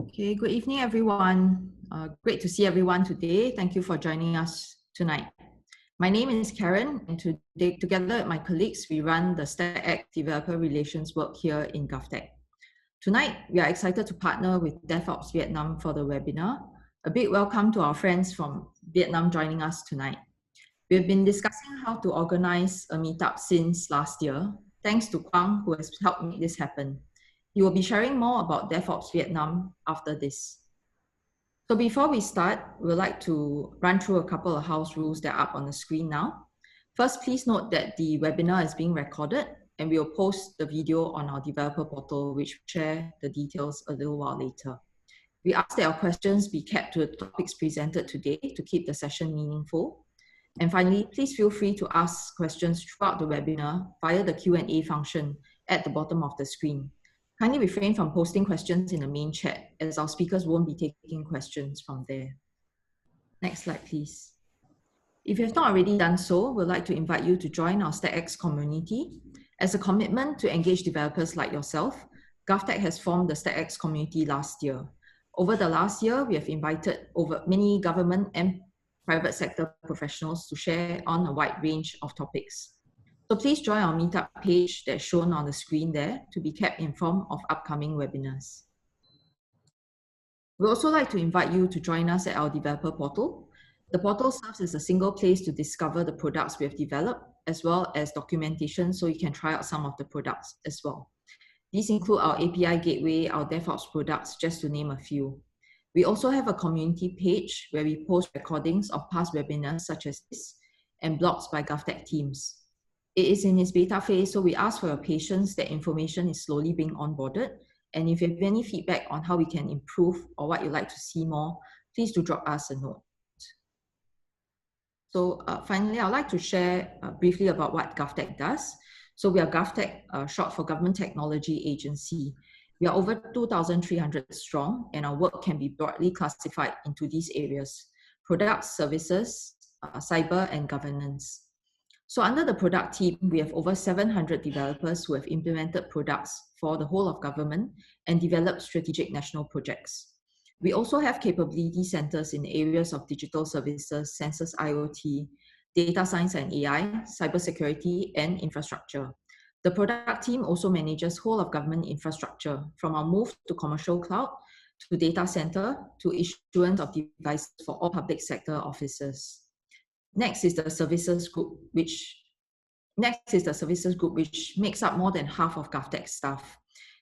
Okay, good evening, everyone. Great to see everyone today. Thank you for joining us tonight. My name is Karen, and today, together with my colleagues, we run the StackX developer relations work here in GovTech. Tonight, we are excited to partner with DevOps Vietnam for the webinar. A big welcome to our friends from Vietnam joining us tonight. We've been discussing how to organize a meetup since last year, thanks to Quang, who has helped make this happen. He will be sharing more about DevOps Vietnam after this. So before we start, we'd like to run through a couple of house rules that are up on the screen now. First, please note that the webinar is being recorded and we will post the video on our developer portal, which will share the details a little while later. We ask that our questions be kept to the topics presented today to keep the session meaningful. And finally, please feel free to ask questions throughout the webinar via the Q&A function at the bottom of the screen. Kindly refrain from posting questions in the main chat, as our speakers won't be taking questions from there. Next slide, please. If you have not already done so, we'd like to invite you to join our StackX community. As a commitment to engage developers like yourself, GovTech has formed the StackX community last year. Over the last year, we have invited over many government and private sector professionals to share on a wide range of topics. So please join our Meetup page that's shown on the screen there to be kept informed of upcoming webinars. We'd also like to invite you to join us at our developer portal. The portal serves as a single place to discover the products we have developed, as well as documentation so you can try out some of the products as well. These include our API gateway, our DevOps products, just to name a few. We also have a community page where we post recordings of past webinars such as this and blogs by GovTech teams. It is in its beta phase, so we ask for your patience that information is slowly being onboarded. And if you have any feedback on how we can improve or what you'd like to see more, please do drop us a note. So finally, I'd like to share briefly about what GovTech does. So we are GovTech, short for Government Technology Agency. We are over 2,300 strong, and our work can be broadly classified into these areas: products, services, cyber, and governance. So under the product team, we have over 700 developers who have implemented products for the whole of government and developed strategic national projects. We also have capability centers in areas of digital services, census IoT, data science and AI, cybersecurity, and infrastructure. The product team also manages whole of government infrastructure, from our move to commercial cloud, to data center, to issuance of devices for all public sector offices. Next is the services group, which makes up more than half of GovTech staff.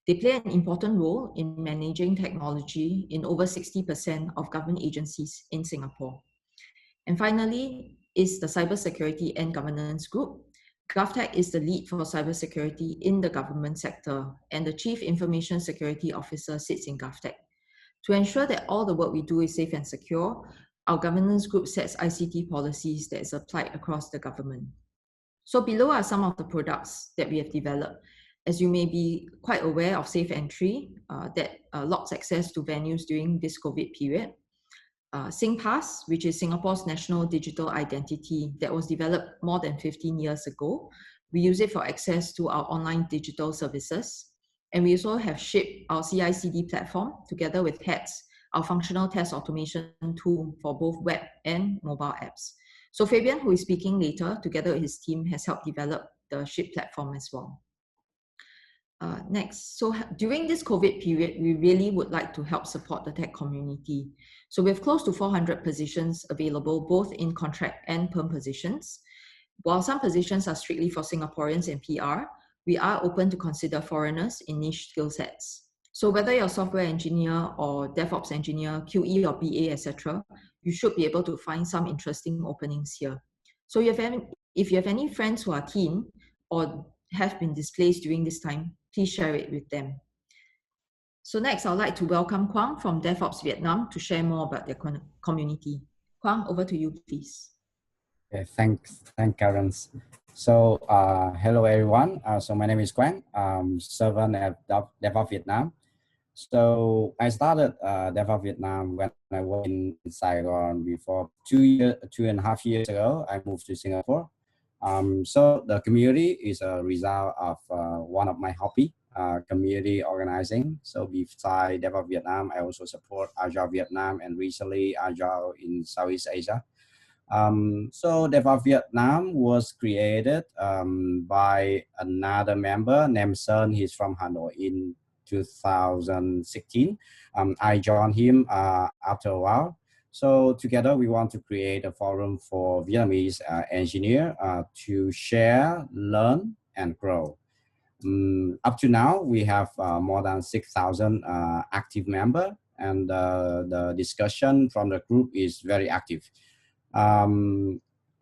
They play an important role in managing technology in over 60% of government agencies in Singapore. And finally is the cybersecurity and governance group. GovTech is the lead for cybersecurity in the government sector, and the Chief Information Security Officer sits in GovTech. To ensure that all the work we do is safe and secure, our governance group sets ICT policies that is applied across the government. So below are some of the products that we have developed. As you may be quite aware of Safe Entry, that locks access to venues during this COVID period. SingPass, which is Singapore's national digital identity that was developed more than 15 years ago. We use it for access to our online digital services. And we also have shipped our CI/CD platform together with HATS, our functional test automation tool for both web and mobile apps. So Fabian, who is speaking later, together with his team, has helped develop the SHIP platform as well. Next, so during this COVID period, we really would like to help support the tech community. So we have close to 400 positions available, both in contract and perm positions. While some positions are strictly for Singaporeans and PR, we are open to consider foreigners in niche skill sets. So whether you're a software engineer or DevOps engineer, QE or BA, etc., you should be able to find some interesting openings here. So if you have any friends who are keen or have been displaced during this time, please share it with them. So next, I'd like to welcome Quang from DevOps Vietnam to share more about their community. Quang, over to you, please. Okay, thanks, Karen. So hello everyone. So my name is Quang. I'm servant at DevOps Vietnam. So I started DevOps Vietnam when I was in Saigon before 2.5 years ago. I moved to Singapore. So the community is a result of one of my hobby, community organizing. So beside DevOps Vietnam, I also support Agile Vietnam and recently Agile in Southeast Asia. So DevOps Vietnam was created by another member named Sơn. He's from Hanoi in 2016. I joined him after a while. So together we want to create a forum for Vietnamese engineers to share, learn, and grow. Up to now, we have more than 6,000 active members, and the discussion from the group is very active.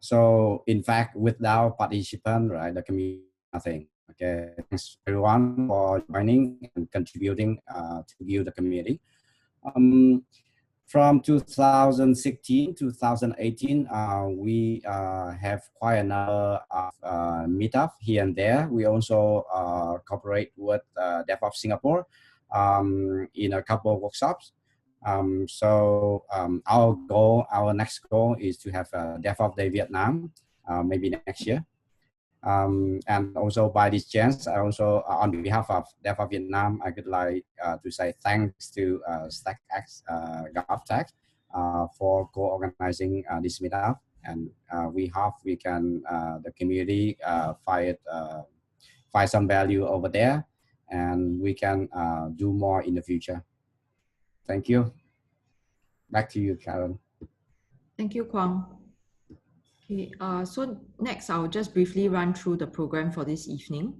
So in fact, without participant, right, the community nothing. Okay, thanks everyone for joining and contributing to build the community. From 2016 to 2018, we have quite a number of meetup here and there. We also cooperate with DevOps Singapore in a couple of workshops. Our next goal is to have a DevOps Day Vietnam, maybe next year. And also by this chance, I also, on behalf of DevOps Vietnam, I could like to say thanks to StackX, GovTech for co-organizing this meetup. And we hope we can, the community find some value over there, and we can do more in the future. Thank you. Back to you, Karen. Thank you, Quang. Okay, so next I'll just briefly run through the program for this evening.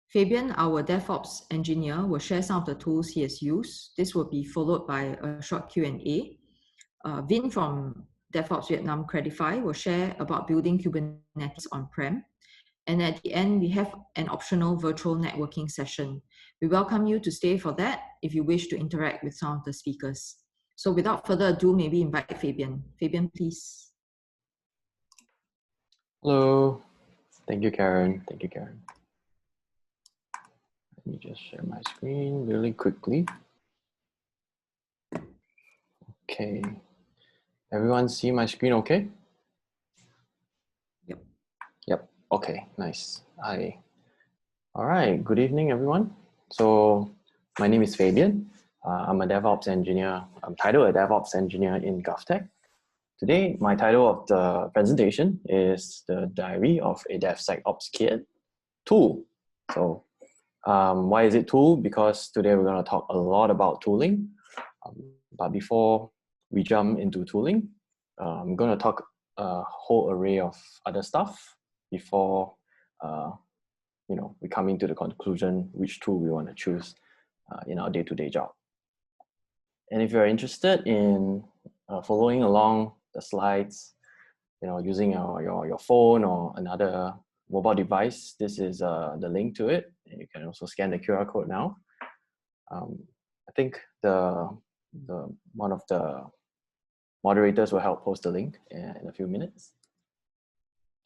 Fabian, our DevOps engineer, will share some of the tools he has used. This will be followed by a short Q&A. Vinh from DevOps Vietnam Credify will share about building Kubernetes on-prem. And at the end, we have an optional virtual networking session. We welcome you to stay for that if you wish to interact with some of the speakers. So without further ado, maybe invite Fabian. Fabian, please. Hello. Thank you, Karen. Thank you, Karen. Let me just share my screen really quickly. Okay. Everyone see my screen okay? Yep. Yep. Okay, nice. All right, good evening, everyone. So my name is Fabian. I'm a DevOps engineer. I'm titled a DevOps engineer in GovTech. Today, my title of the presentation is the Diary of a DevSecOps Kid Tool. So why is it tool? Because today we're going to talk a lot about tooling. But before we jump into tooling, I'm going to talk a whole array of other stuff before we come into the conclusion which tool we want to choose in our day-to-day job. And if you're interested in following along the slides, using your phone or another mobile device, this is the link to it. And you can also scan the QR code now. I think one of the moderators will help post the link in a few minutes.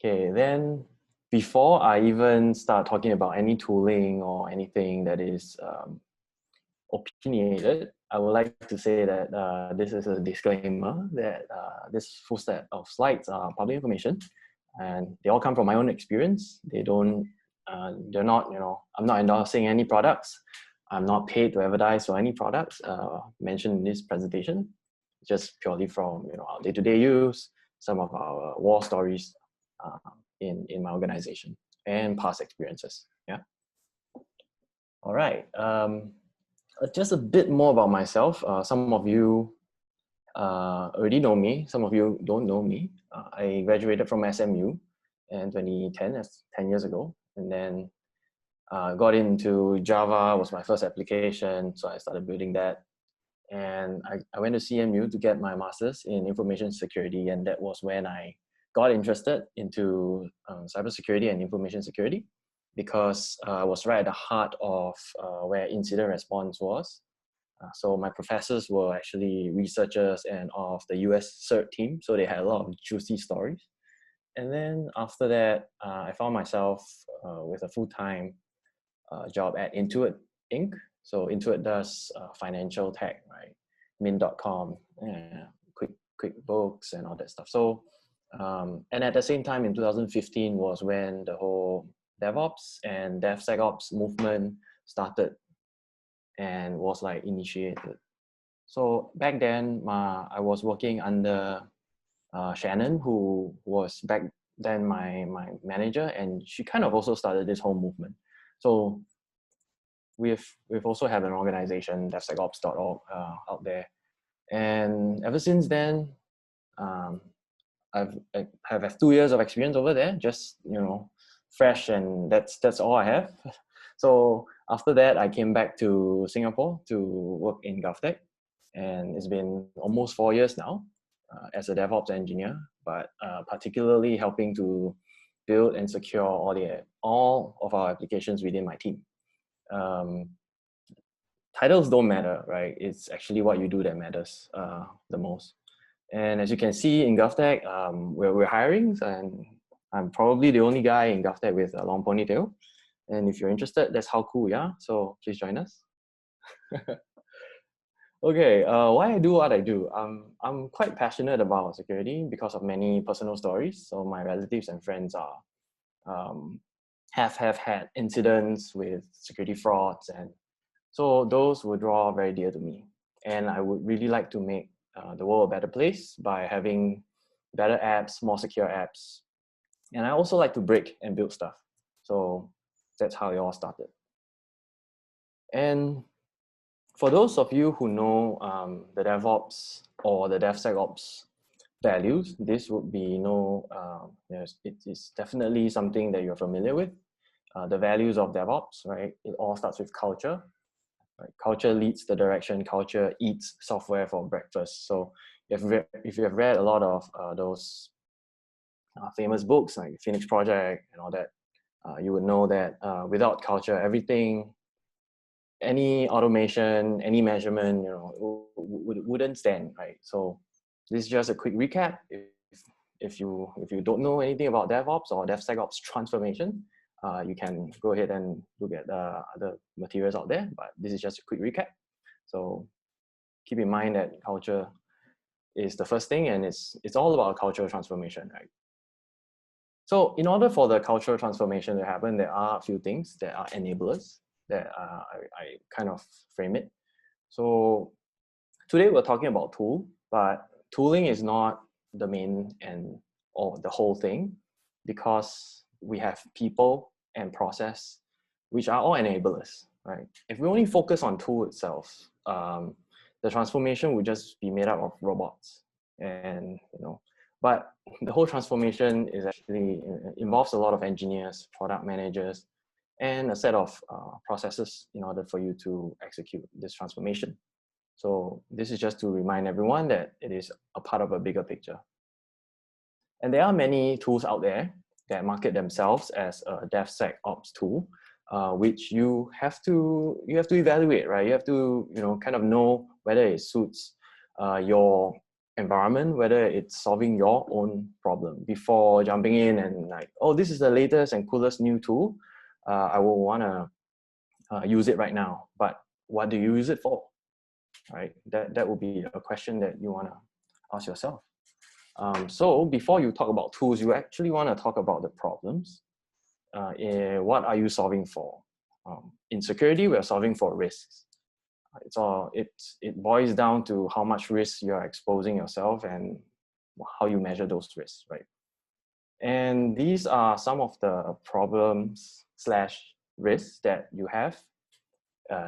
Okay, then before I even start talking about any tooling or anything that is opinionated, I would like to say that this is a disclaimer that this full set of slides are public information, and they all come from my own experience. They're not, I'm not endorsing any products. I'm not paid to advertise for any products mentioned in this presentation. Just purely from our day-to-day use, some of our war stories in my organization and past experiences. Yeah. All right. Just a bit more about myself. Some of you already know me. Some of you don't know me. I graduated from SMU in 2010, that's 10 years ago. And then got into Java, was my first application. So I started building that. And I went to CMU to get my master's in information security. And that was when I got interested into cybersecurity and information security, because I was right at the heart of where incident response was. So my professors were actually researchers and of the US CERT team, so they had a lot of juicy stories. And then after that, I found myself with a full-time job at Intuit Inc. So Intuit does financial tech, right? Mint.com, QuickBooks and all that stuff. So And at the same time, in 2015 was when the whole DevOps and DevSecOps movement started and was like initiated. So back then, I was working under Shannon, who was back then my manager, and she kind of also started this whole movement. So we've also have an organization, DevSecOps.org, out there, and ever since then, I have 2 years of experience over there, just fresh, and that's all I have. So after that, I came back to Singapore to work in GovTech, and it's been almost 4 years now as a DevOps engineer, but particularly helping to build and secure all of our applications within my team. Titles don't matter, right? It's actually what you do that matters the most. And as you can see in GovTech, we're hiring, and I'm probably the only guy in GovTech with a long ponytail. And if you're interested, that's how cool we are. So please join us. Okay, why I do what I do? I'm quite passionate about security because of many personal stories. So my relatives and friends have had incidents with security frauds, and so those will draw very dear to me. And I would really like to make the world a better place by having better apps, more secure apps. And I also like to break and build stuff. So that's how it all started. And for those of you who know the DevOps or the DevSecOps values, this would be it's definitely something that you're familiar with. The values of DevOps, right? It all starts with culture. Right? Culture leads the direction. Culture eats software for breakfast. So if you have read a lot of those famous books like Phoenix Project and all that, you would know that without culture, everything, any automation, any measurement, wouldn't stand, right? So this is just a quick recap. If you don't know anything about DevOps or DevSecOps transformation, you can go ahead and look at other materials out there, but this is just a quick recap. So keep in mind that culture is the first thing, and it's all about cultural transformation, right? So in order for the cultural transformation to happen, there are a few things that are enablers that I kind of frame it. So today we're talking about tool, but tooling is not the main or the whole thing, because we have people and process, which are all enablers, right? If we only focus on tool itself, the transformation would just be made up of robots, and but the whole transformation is actually involves a lot of engineers, product managers, and a set of processes in order for you to execute this transformation. So this is just to remind everyone that it is a part of a bigger picture. And there are many tools out there that market themselves as a DevSecOps tool, which you have to evaluate, right? You have to kind of know whether it suits your environment, whether it's solving your own problem before jumping in and like, oh, this is the latest and coolest new tool. I will want to use it right now, but what do you use it for, right? That would be a question that you want to ask yourself. So before you talk about tools, you actually want to talk about the problems. What are you solving for? In security, we're solving for risks. It boils down to how much risk you're exposing yourself and how you measure those risks, right? And these are some of the problems / risks that you have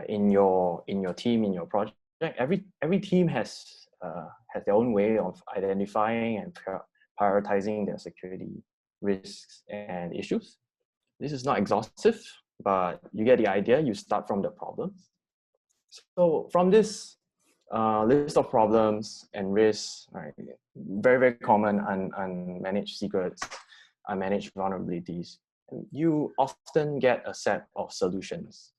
in your team, in your project. Every team has their own way of identifying and prioritizing their security risks and issues. This is not exhaustive, but you get the idea. You start from the problems. So from this list of problems and risks, right, very, very common unmanaged secrets, unmanaged vulnerabilities, you often get a set of solutions.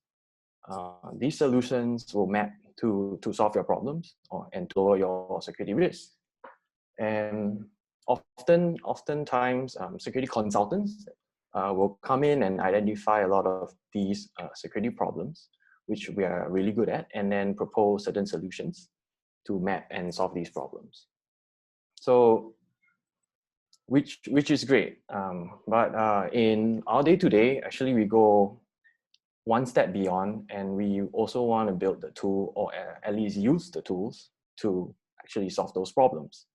These solutions will map to solve your problems and to lower your security risks. And oftentimes, security consultants will come in and identify a lot of these security problems, which we are really good at, and then propose certain solutions to map and solve these problems. So which is great. But in our day-to-day, actually we go one step beyond, and we also want to build the tool, or at least use the tools to actually solve those problems.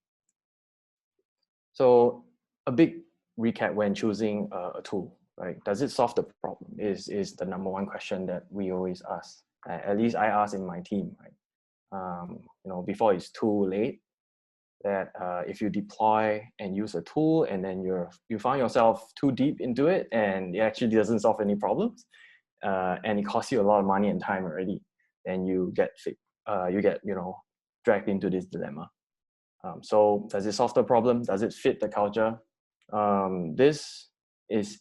So a big recap when choosing a tool, right? Does it solve the problem? Is the number one question that we always ask. At least I ask in my team, right? You know, before it's too late, that if you deploy and use a tool and then you find yourself too deep into it and it actually doesn't solve any problems, and it costs you a lot of money and time already, then you get dragged into this dilemma. So does it solve the problem? Does it fit the culture? This is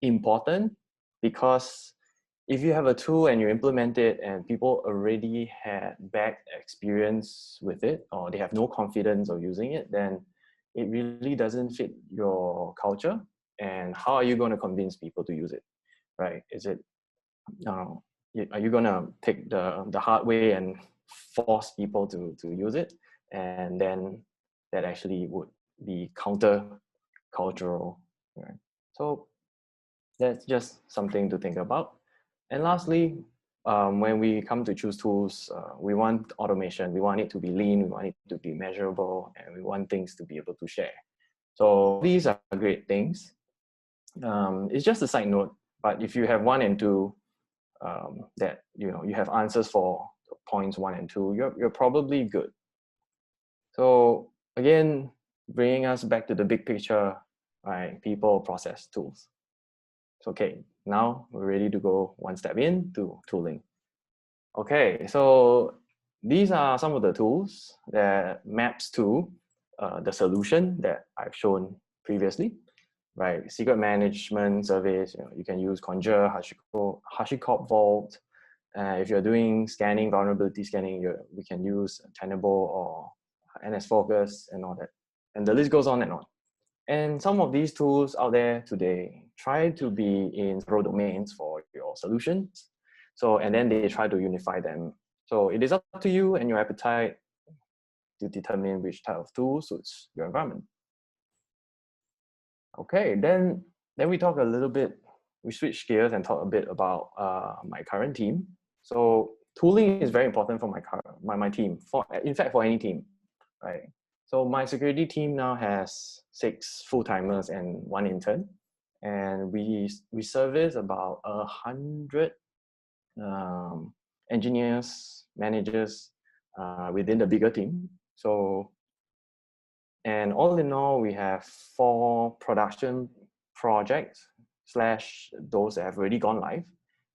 important because if you have a tool and you implement it and people already had bad experience with it, or they have no confidence of using it, then it really doesn't fit your culture. And how are you going to convince people to use it, right? Is it, are you going to take the hard way and force people to use it? And then that actually would be counter-cultural, right? So that's just something to think about. And lastly, when we come to choose tools, we want automation. We want it to be lean. We want it to be measurable, and we want things to be able to share. So these are great things. It's just a side note, but if you have 1 and 2, that you have answers for points 1 and 2, you're probably good. So again, bringing us back to the big picture, right? People, process, tools. Okay, now we're ready to go one step into tooling. Okay, so these are some of the tools that maps to the solution that I've shown previously, right? Secret management service, you can use Conjure, HashiCorp Vault. If you're doing scanning, vulnerability scanning, we can use Tenable or NSFocus and all that. And the list goes on and on. And some of these tools out there today try to be in several domains for your solutions. So, and then they try to unify them. So it is up to you and your appetite to determine which type of tool suits your environment. Okay, then we talk a little bit, we switch gears and talk a bit about my current team. So tooling is very important for my team, in fact, for any team, right? So my security team now has 6 full-timers and 1 intern, and we service about 100 engineers, managers within the bigger team. So, and all in all, we have 4 production projects / those that have already gone live,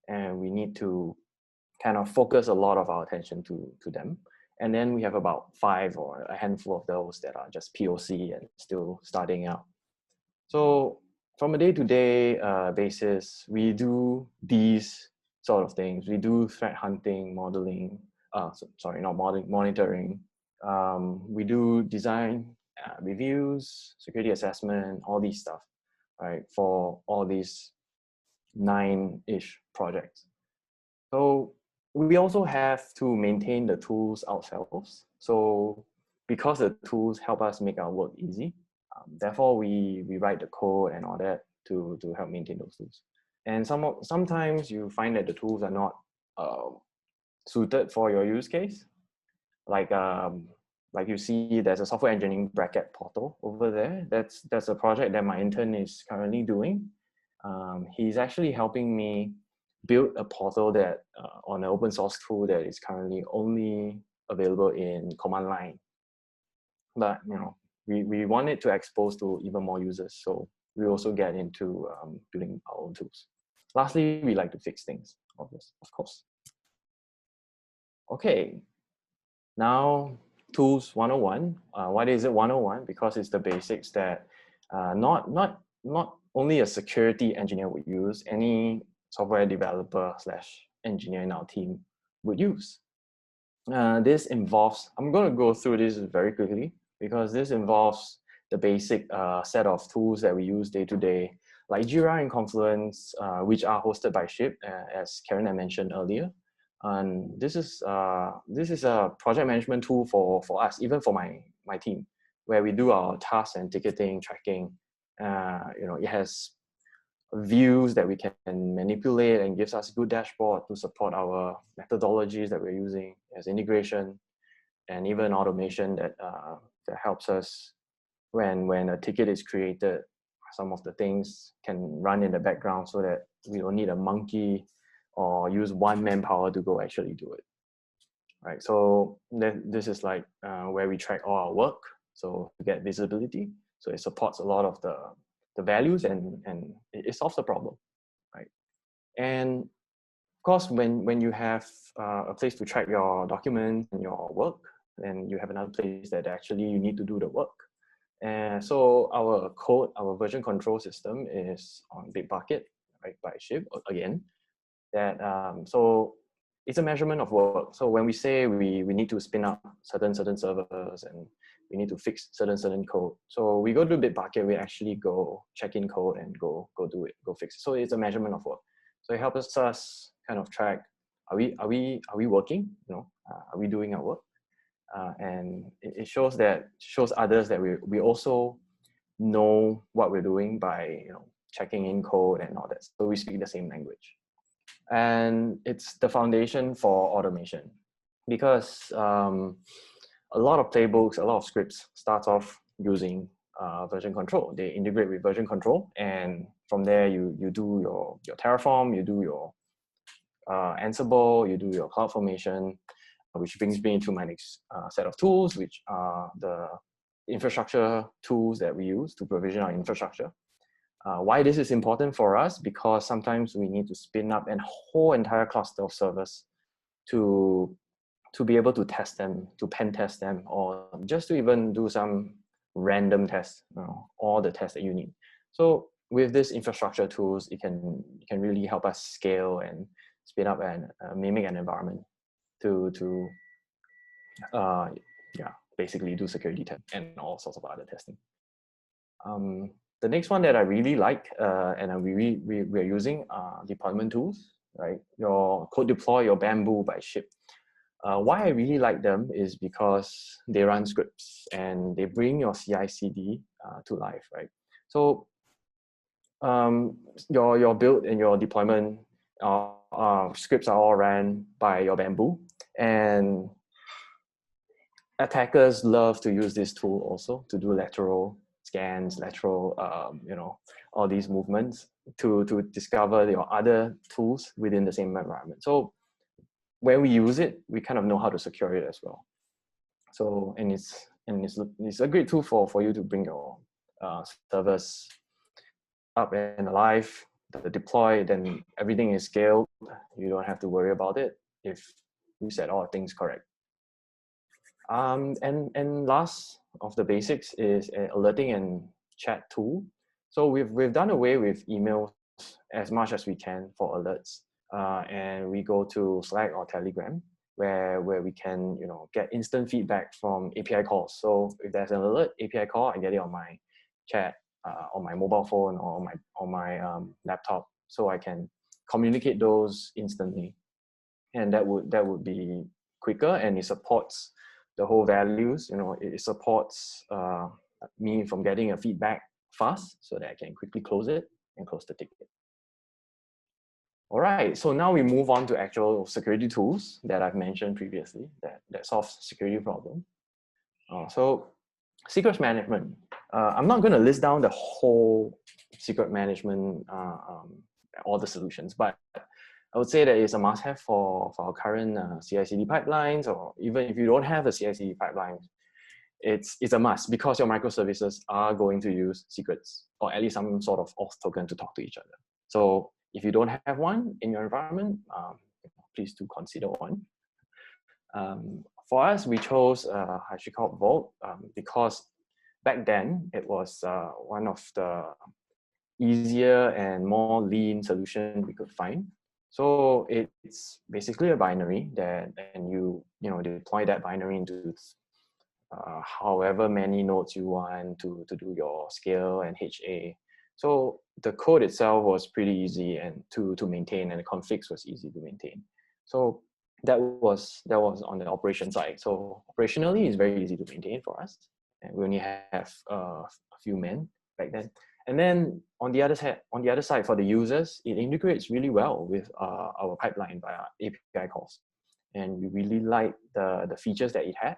and we need to kind of focus a lot of our attention to them. And then we have about 5 or a handful of those that are just POC and still starting out. So from a day-to-day basis, we do these sort of things. We do threat hunting, modeling, monitoring. We do design reviews, security assessment, all these stuff, right? For all these 9-ish projects. So we also have to maintain the tools ourselves. So because the tools help us make our work easy, therefore we write the code and all that to help maintain those tools. And sometimes you find that the tools are not suited for your use case. Like you see, there's a software engineering bracket portal over there. That's a project that my intern is currently doing. He's actually helping me build a portal that on an open source tool that is currently only available in command line. But we want it to expose to even more users, so we also get into building our own tools. Lastly, we like to fix things, of course. Okay, now tools 101. Why is it 101? Because it's the basics that not only a security engineer would use, any software developer / engineer in our team would use. This involves, I'm going to go through this very quickly because this involves the basic set of tools that we use day to day, like Jira and Confluence, which are hosted by Ship, as Karen had mentioned earlier. And this is a project management tool for us, even for my team. where we do our tasks and ticketing, tracking. It has views that we can manipulate and gives us a good dashboard to support our methodologies that we're using, as integration and even automation that helps us when a ticket is created. Some of the things can run in the background so that we don't need a monkey or use one manpower to go actually do it. Right. So this is like where we track all our work. So to get visibility. So it supports a lot of the values and it solves the problem. Right. And of course, when you have a place to track your documents and your work, then you have another place that actually you need to do the work. And so our code, our version control system is on Bitbucket, right, by Shiv again. That so it's a measurement of work. So when we say we need to spin up certain servers and we need to fix certain code, so we go to Bitbucket, we actually go check in code and go do it, go fix it. So it's a measurement of work. So it helps us kind of track: are we working? Are we doing our work? And it shows others that we also know what we're doing by checking in code and all that. So we speak the same language, and it's the foundation for automation, because a lot of playbooks, a lot of scripts starts off using version control. They integrate with version control, and from there you do your Terraform, you do your Ansible, you do your CloudFormation, which brings me into my next set of tools, which are the infrastructure tools that we use to provision our infrastructure. Why this is important for us? Because sometimes we need to spin up a whole entire cluster of servers to be able to test them, to pen test them, or just to even do some random tests, all the tests that you need. So with this infrastructure tools, it can really help us scale and spin up and mimic an environment to basically do security tests and all sorts of other testing. The next one that I really like and we're using are deployment tools, right? Your code deploy, your Bamboo by Ship. Why I really like them is because they run scripts and they bring your CI/CD to life, right? So your build and your deployment scripts are all ran by your Bamboo, and attackers love to use this tool also to do lateral scans, all these movements to discover your other tools within the same environment. So when we use it, we kind of know how to secure it as well. So and it's a great tool for you to bring your servers up and alive, the deploy, then everything is scaled. You don't have to worry about it if you set all things correct. And last of the basics is an alerting and chat tool. So we've done away with emails as much as we can for alerts, and we go to Slack or Telegram where we can get instant feedback from API calls. So if there's an alert API call, I get it on my chat, on my mobile phone or on my laptop, so I can communicate those instantly, and that would be quicker, and it supports the whole values. It supports me from getting a feedback fast, so that I can quickly close it and close the ticket. All right, so now we move on to actual security tools that I've mentioned previously that solve security problem. So secrets management. I'm not going to list down the whole secret management, all the solutions, but I would say that it's a must-have for our current CI/CD pipelines, or even if you don't have a CI/CD pipeline, it's a must, because your microservices are going to use secrets, or at least some sort of auth token to talk to each other. So if you don't have one in your environment, please do consider one. For us, we chose HashiCorp Vault because back then it was one of the easier and more lean solution we could find. So it's basically a binary and you deploy that binary into however many nodes you want to do your scale and HA. So the code itself was pretty easy and to maintain, and the configs was easy to maintain. So that was on the operation side. So operationally, it's very easy to maintain for us, and we only have a few men back then. And then on the other side, for the users, it integrates really well with our pipeline via API calls, and we really like the features that it had.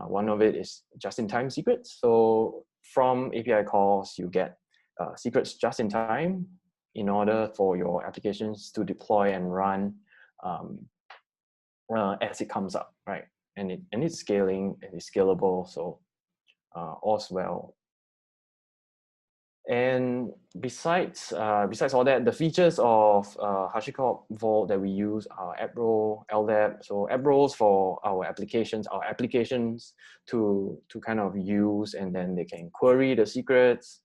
One of it is just-in-time secrets. So from API calls, you get secrets just in time in order for your applications to deploy and run as it comes up, right? And it's scaling and it's scalable, so all's well. And besides all that, the features of HashiCorp Vault that we use are app role, LDAP. So app roles for our applications to kind of use, and then they can query the secrets.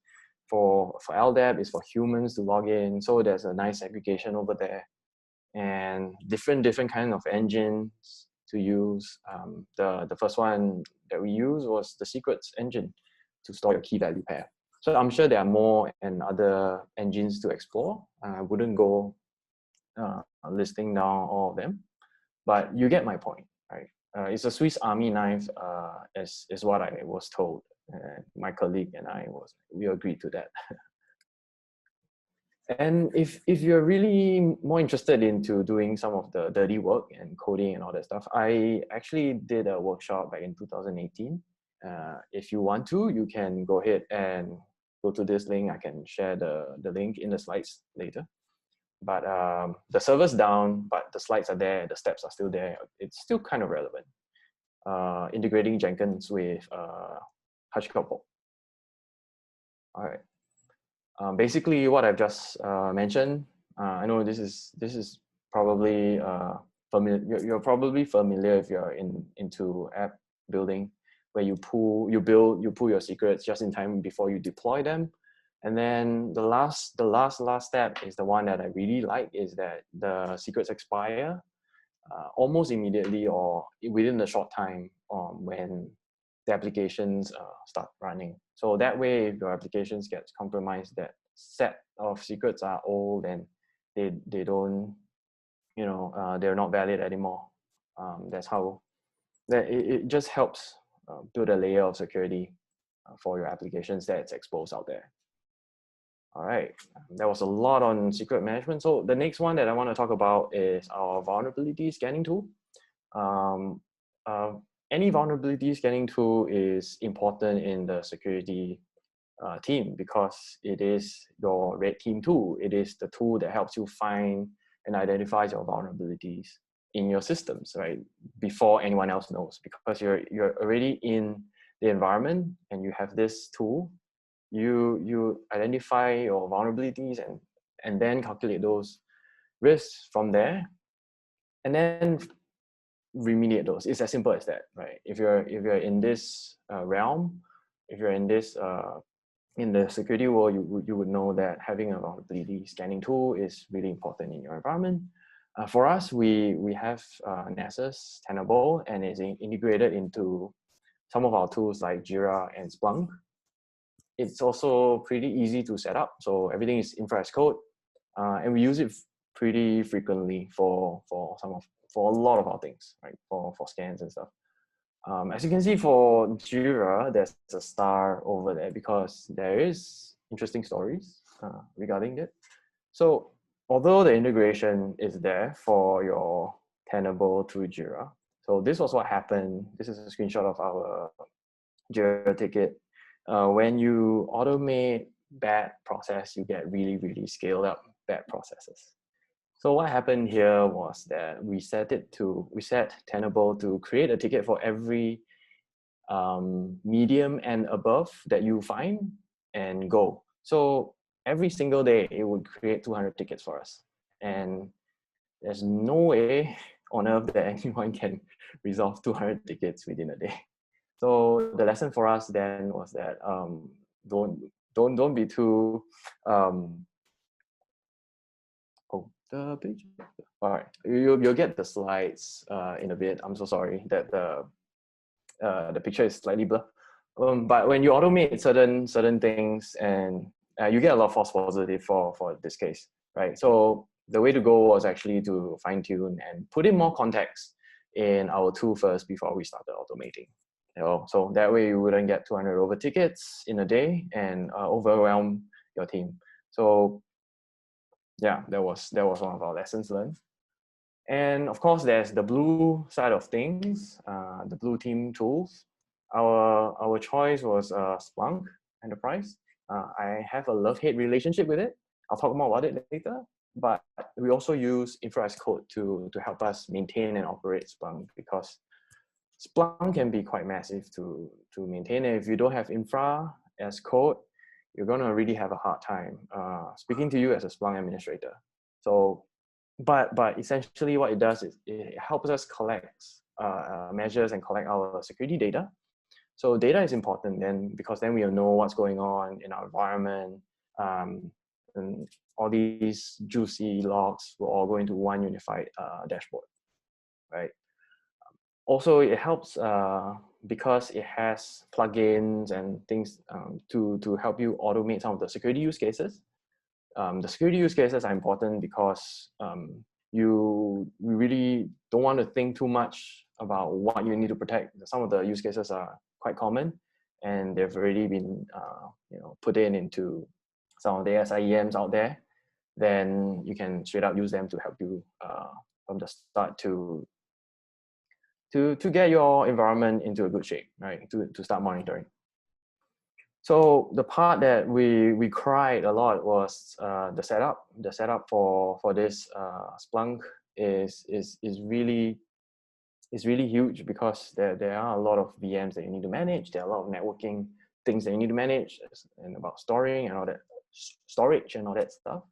For LDAP is for humans to log in. So there's a nice aggregation over there, and different kind of engines to use. The first one that we used was the secrets engine to store your key value pair. So I'm sure there are more and other engines to explore. I wouldn't go listing down all of them, but you get my point, right? It's a Swiss Army knife, is what I was told. My colleague and we agreed to that. And if you're really more interested into doing some of the dirty work and coding and all that stuff, I actually did a workshop back in 2018. If you want to, you can go ahead and go to this link. I can share the link in the slides later. But the server's down, but the slides are there, the steps are still there. It's still kind of relevant. Integrating Jenkins with HashiCorp Vault. All right. Basically, what I've just mentioned, I know this is probably familiar. You're probably familiar if you're into app building, where you pull your secrets just in time before you deploy them. And then the last step is the one that I really like, is that the secrets expire almost immediately or within a short time when the applications start running. So that way, if your applications get compromised, that set of secrets are old and they don't, they're not valid anymore. That's how it just helps build a layer of security for your applications that's exposed out there. All right, there was a lot on secret management. So the next one that I want to talk about is our vulnerability scanning tool. Any vulnerability scanning tool is important in the security team because it is your red team tool. It is the tool that helps you find and identify your vulnerabilities in your systems, right? Before anyone else knows, because you're already in the environment and you have this tool. You identify your vulnerabilities and then calculate those risks from there, and then remediate those. It's as simple as that, right? If you're in this realm, if you're in this in the security world, you would know that having a vulnerability scanning tool is really important in your environment. For us, we have Nessus Tenable, and it's integrated into some of our tools like Jira and Splunk. It's also pretty easy to set up, so everything is infra as code, and we use it pretty frequently for a lot of our things, right? For scans and stuff. As you can see for Jira, there's a star over there because there is interesting stories regarding it. So although the integration is there for your Tenable to Jira, so this was what happened. This is a screenshot of our Jira ticket. When you automate bad process, you get really, really scaled up bad processes. So what happened here was that we set Tenable to create a ticket for every medium and above that you find and go. So every single day it would create 200 tickets for us. And there's no way on earth that anyone can resolve 200 tickets within a day. So the lesson for us then was that don't be too the page. All right, you'll get the slides in a bit. I'm so sorry that the picture is slightly blurred. But when you automate certain things, and you get a lot of false positive for this case, right? So the way to go was actually to fine tune and put in more context in our tool first before we started automating. So that way you wouldn't get 200 over tickets in a day and overwhelm your team. So yeah, that was one of our lessons learned. And of course, there's the blue side of things, the blue team tools. Our choice was Splunk Enterprise. I have a love-hate relationship with it. I'll talk more about it later. But we also use infra as code to help us maintain and operate Splunk, because Splunk can be quite massive to maintain. And if you don't have infra as code, you're gonna really have a hard time speaking to you as a Splunk administrator. So, but essentially what it does is it helps us collect measures and collect our security data. So data is important then, because then we'll know what's going on in our environment, and all these juicy logs will all go into one unified dashboard, right? Also, it helps because it has plugins and things to help you automate some of the security use cases. The security use cases are important because you really don't want to think too much about what you need to protect. Some of the use cases are quite common, and they've already been put into some of the SIEMs out there. Then you can straight up use them to help you from the start to get your environment into a good shape, right? To start monitoring. So the part that we cried a lot was the setup. The setup for this Splunk is really huge, because there are a lot of VMs that you need to manage. There are a lot of networking things that you need to manage, and about storing and all that, storage and all that stuff.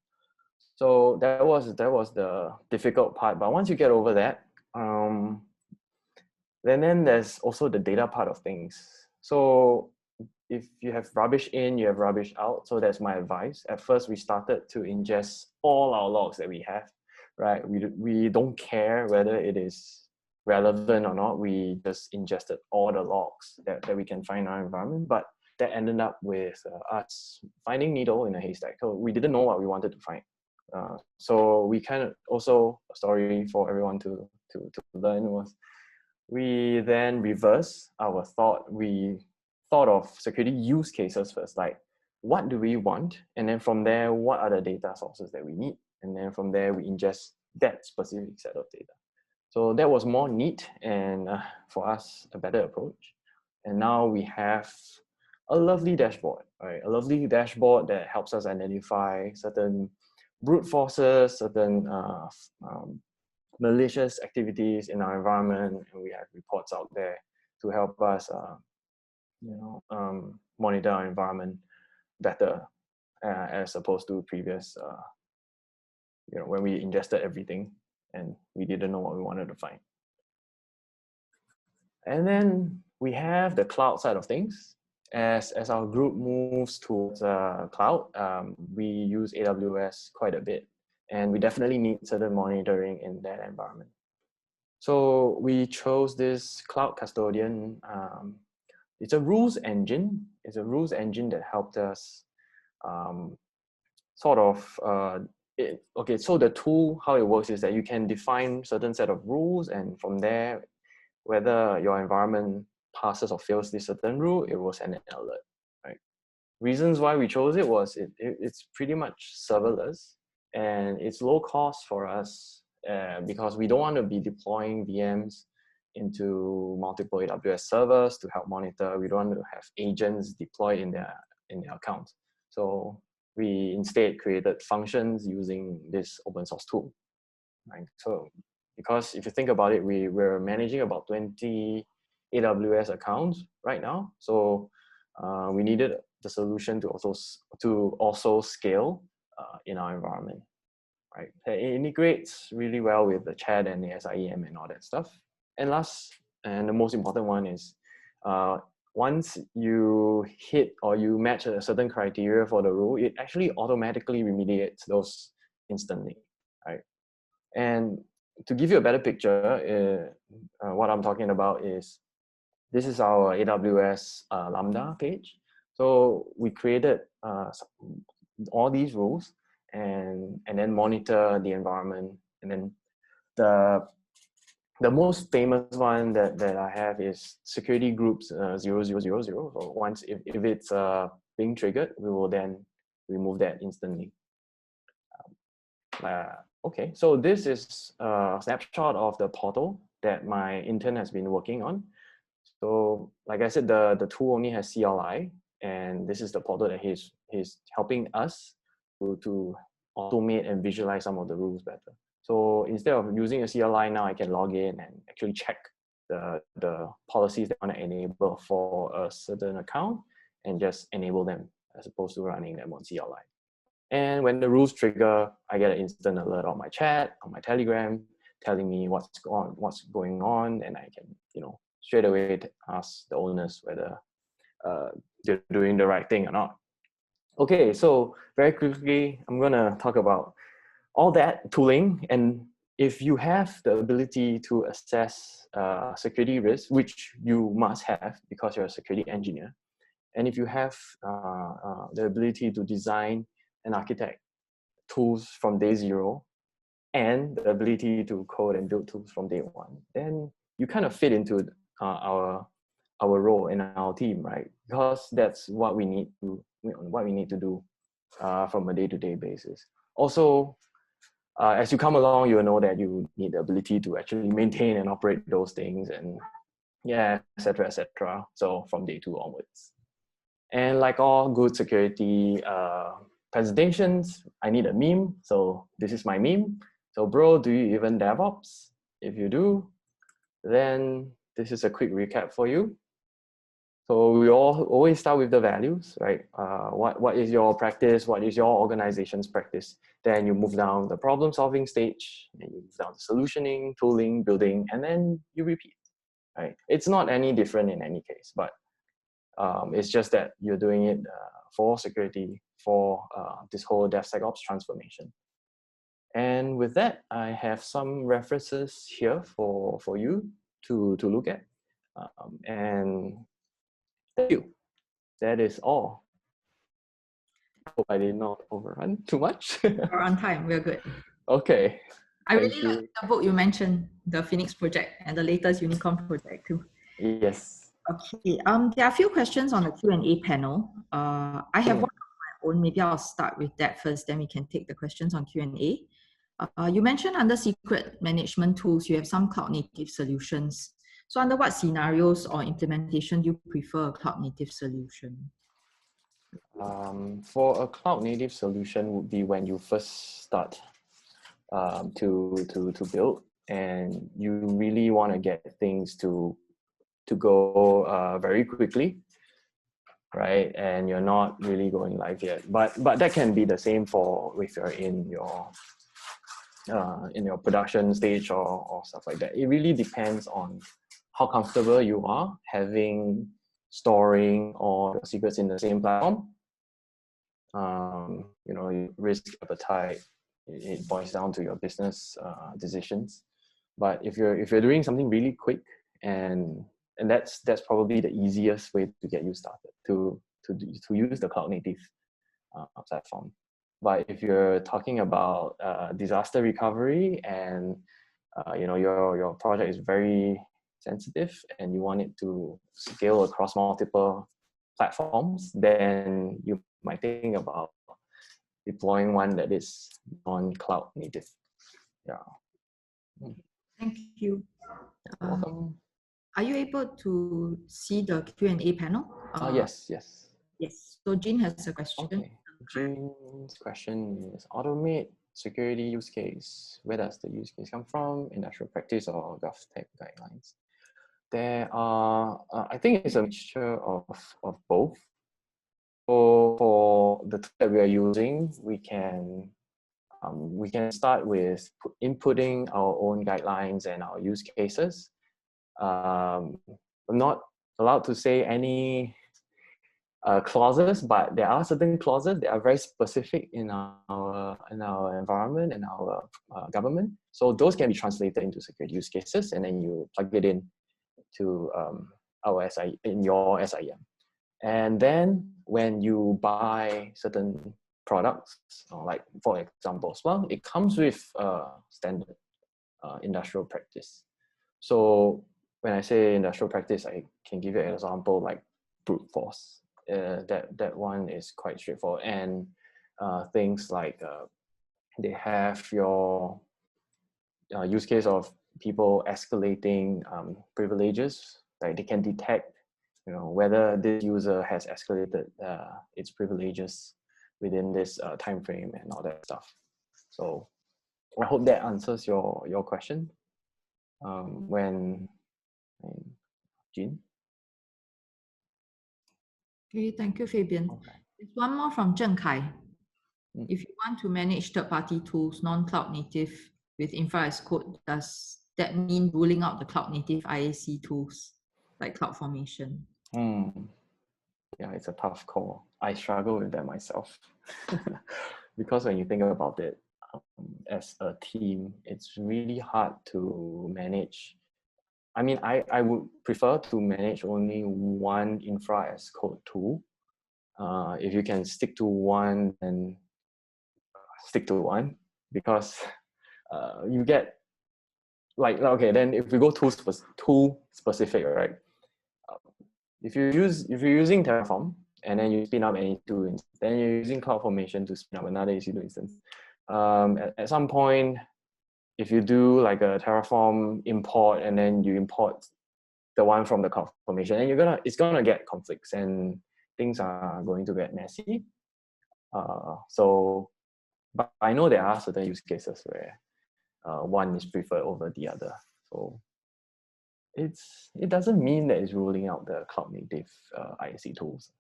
So that was the difficult part. But once you get over that, then there's also the data part of things. So if you have rubbish in, you have rubbish out. So that's my advice. At first, we started to ingest all our logs that we have, right? We don't care whether it is relevant or not. We just ingested all the logs that we can find in our environment. But that ended up with us finding needle in a haystack. So we didn't know what we wanted to find. So we kind of, also a story for everyone to learn was, we then reverse our thought. We thought of security use cases first, like what do we want? And then from there, what are the data sources that we need? And then from there, we ingest that specific set of data. So that was more neat, and for us, a better approach. And now we have a lovely dashboard, right? A lovely dashboard that helps us identify certain brute forces, certain malicious activities in our environment, and we have reports out there to help us, monitor our environment better, as opposed to previous, when we ingested everything and we didn't know what we wanted to find. And then we have the cloud side of things. As our group moves towards cloud, we use AWS quite a bit, and we definitely need certain monitoring in that environment. So we chose this cloud custodian. It's a rules engine. It's a rules engine that helped us okay, so the tool, how it works is that you can define certain set of rules, and from there, whether your environment passes or fails this certain rule, it will send an alert, right? Reasons why we chose it was it's pretty much serverless, and it's low cost for us because we don't want to be deploying VMs into multiple AWS servers to help monitor. We don't want to have agents deployed in their account. So we instead created functions using this open source tool, right? So because if you think about it, we're managing about 20 AWS accounts right now. So we needed the solution to also scale in our environment, right? It integrates really well with the chat and the SIEM and all that stuff. And last, and the most important one is, once you hit or you match a certain criteria for the rule, it actually automatically remediates those instantly, right? And to give you a better picture, what I'm talking about is, this is our AWS Lambda page. So we created all these rules and then monitor the environment. And then the most famous one that I have is security groups 0000. So once if it's being triggered, we will then remove that instantly. Okay, so this is a snapshot of the portal that my intern has been working on. So like I said, the tool only has CLI, and this is the portal that he's helping us to automate and visualize some of the rules better. So instead of using a CLI, now I can log in and actually check the policies that I want to enable for a certain account and just enable them as opposed to running them on CLI. And when the rules trigger, I get an instant alert on my chat, on my Telegram, telling me what's going on, and I can, straight away ask the owners whether they're doing the right thing or not. Okay, so very quickly, I'm gonna talk about all that tooling, and if you have the ability to assess security risk, which you must have because you're a security engineer, and if you have the ability to design and architect tools from day zero, and the ability to code and build tools from day one, then you kind of fit into our role in our team, right? Because that's what we need to do from a day-to-day basis. Also, as you come along, you will know that you need the ability to actually maintain and operate those things, and yeah, etc., etc. So from day two onwards. And like all good security presentations, I need a meme. So this is my meme. So bro, do you even DevOps? If you do, then this is a quick recap for you. So we always start with the values, right? What is your practice? What is your organization's practice? Then you move down the problem solving stage, and you move down to solutioning, tooling, building, and then you repeat, right? It's not any different in any case, but it's just that you're doing it for security, for this whole DevSecOps transformation. And with that, I have some references here for you to look at. And thank you. That is all. I hope I did not overrun too much. We're on time. We're good. Okay. I really like the book you mentioned, the Phoenix project and the latest Unicorn project too. Yes. Okay. There are a few questions on the Q&A panel. I have one of my own. Maybe I'll start with that first, then we can take the questions on Q&A. You mentioned under secret management tools, you have some cloud native solutions. So under what scenarios or implementation do you prefer a cloud native solution? For a cloud native solution would be when you first start to build, and you really want to get things to go very quickly, right? And you're not really going live yet. But that can be the same for if you're in your production stage or stuff like that. It really depends on how comfortable you are having storing all your secrets in the same platform. Risk appetite, it boils down to your business decisions. But if you're doing something really quick, and that's probably the easiest way to get you started to use the cloud native platform. But if you're talking about disaster recovery, and your project is very sensitive and you want it to scale across multiple platforms, then you might think about deploying one that is non-cloud native. Yeah. Thank you. Welcome. Are you able to see the Q&A panel? Yes. Yes. So Jean has a question. Okay. Jean's question is automate security use case. Where does the use case come from? Industrial practice or GovTech guidelines? There are, I think it's a mixture of both. For the tool that we are using, we can start with inputting our own guidelines and our use cases. I'm not allowed to say any clauses, but there are certain clauses that are very specific in our environment and our government. So those can be translated into security use cases, and then you plug it in to your SIEM. And then when you buy certain products, like for example as well, it comes with standard industrial practice. So when I say industrial practice, I can give you an example like brute force. That one is quite straightforward. And things like they have your use case of people escalating privileges, like they can detect, whether this user has escalated its privileges within this time frame and all that stuff. So I hope that answers your question. When Jean? Okay, thank you, Fabian. There's one more from Zheng Kai. If you want to manage third-party tools, non-cloud native with infra as code, does that mean ruling out the cloud native IAC tools like CloudFormation? Yeah, it's a tough call. I struggle with that myself. Because when you think about it, as a team, it's really hard to manage. I mean, I would prefer to manage only one infra as code tool. If you can stick to one, then stick to one, because you get like, okay, then if we go tool specific, right? If you're using Terraform and then you spin up an EC2 instance, then you're using CloudFormation to spin up another EC2 instance. At some point, if you do like a Terraform import and then you import the one from the CloudFormation, and it's gonna get conflicts and things are going to get messy. But I know there are certain use cases where one is preferred over the other. So it doesn't mean that it's ruling out the cloud native IAC tools.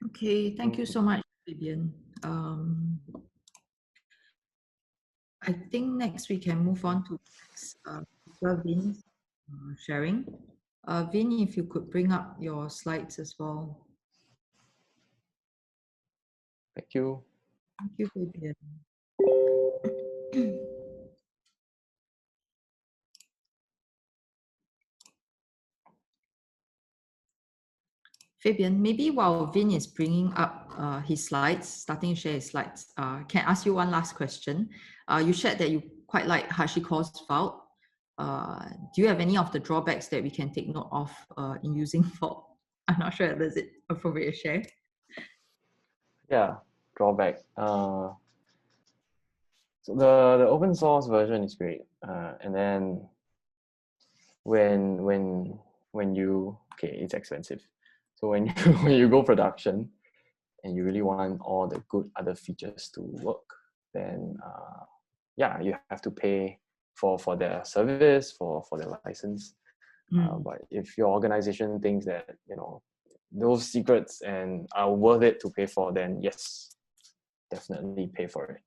Okay, thank you so much, Fabian. I think next we can move on to Vin's sharing. Vin, if you could bring up your slides as well. Thank you. Thank you, Fabian. Fabian, maybe while Vin is bringing up his slides, starting to share his slides, can I ask you one last question? You shared that you quite like HashiCorp's Vault. Do you have any of the drawbacks that we can take note of in using Vault? I'm not sure whether it's appropriate to share. Yeah, drawback. So the open source version is great, and then when you it's expensive. So when you go production and you really want all the good other features to work, then yeah, you have to pay for their service, for their license. But if your organization thinks that those secrets and are worth it to pay for, then yes, definitely pay for it.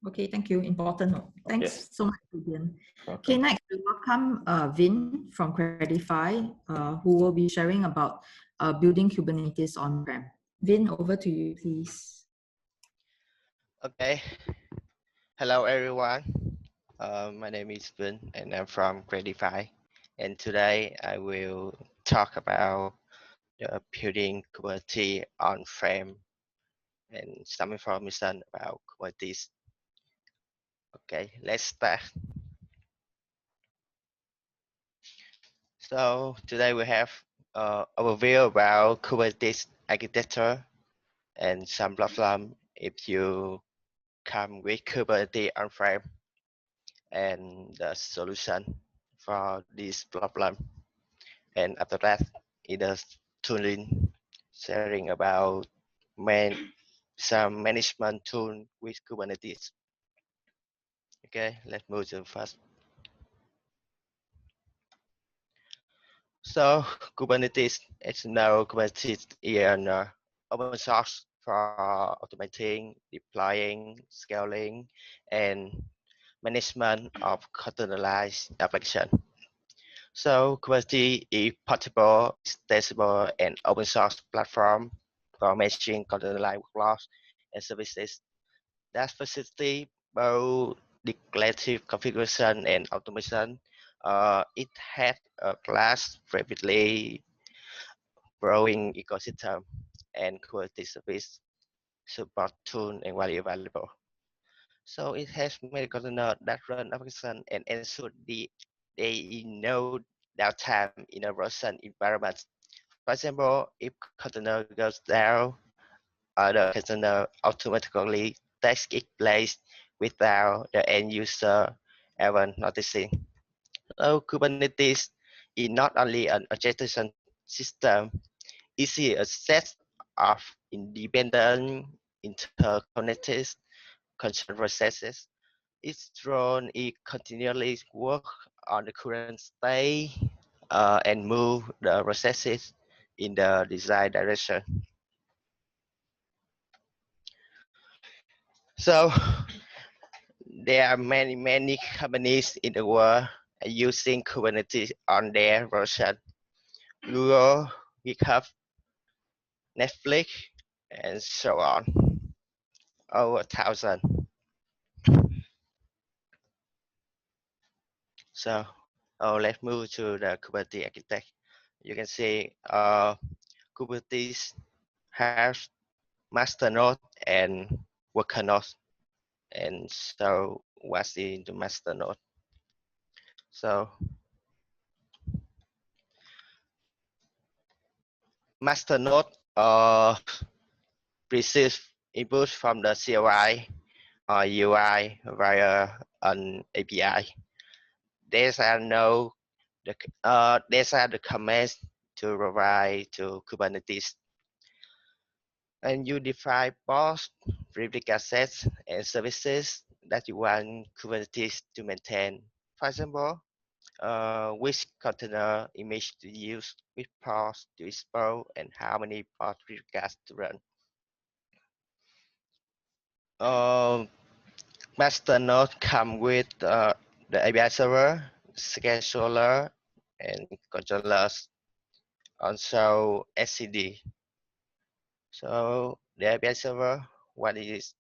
Okay, thank you. Important note. Thanks so much, Fabian. Welcome. Okay, next we welcome Vinh from Credify, who will be sharing about building Kubernetes on-prem. Vinh, over to you, please. Okay. Hello, everyone. My name is Vinh, and I'm from Credify. And today I will talk about building Kubernetes on-prem and some information about Kubernetes. Okay, let's start. So today we have overview about Kubernetes architecture and some problem if you come with Kubernetes on-prem and the solution for this problem. And after that, it is tooling, sharing about some management tool with Kubernetes. Okay, let's move to first. So Kubernetes, as you know, Kubernetes is an open source for automating, deploying, scaling, and management of containerized application. So Kubernetes is portable, extensible, and open source platform for managing containerized workloads and services that facilitate both declarative configuration and automation. It has a class rapidly growing ecosystem and Kubernetes service support tool and widely available. So it has many containers that run application and ensure they no downtime in a production environment. For example, if container goes down, other container automatically takes its place without the end user ever noticing. So Kubernetes is not only an orchestration system, it is a set of independent interconnected control processes. Each drone is continually work on the current state and move the processes in the desired direction. So there are many companies in the world using Kubernetes on their version. Google, GitHub, Netflix, and so on. Over 1,000. So let's move to the Kubernetes architect. You can see Kubernetes has master node and worker node. And so what's in the master node? So master node receives input from the CLI or UI via an API. These are the commands to provide to Kubernetes. And you define pods, replica sets, and services that you want Kubernetes to maintain. For example, which container image to use, which pods to expose, and how many pod replicas to run. Master node come with the API server, scheduler, and controllers. Also SCD. So the API server, what is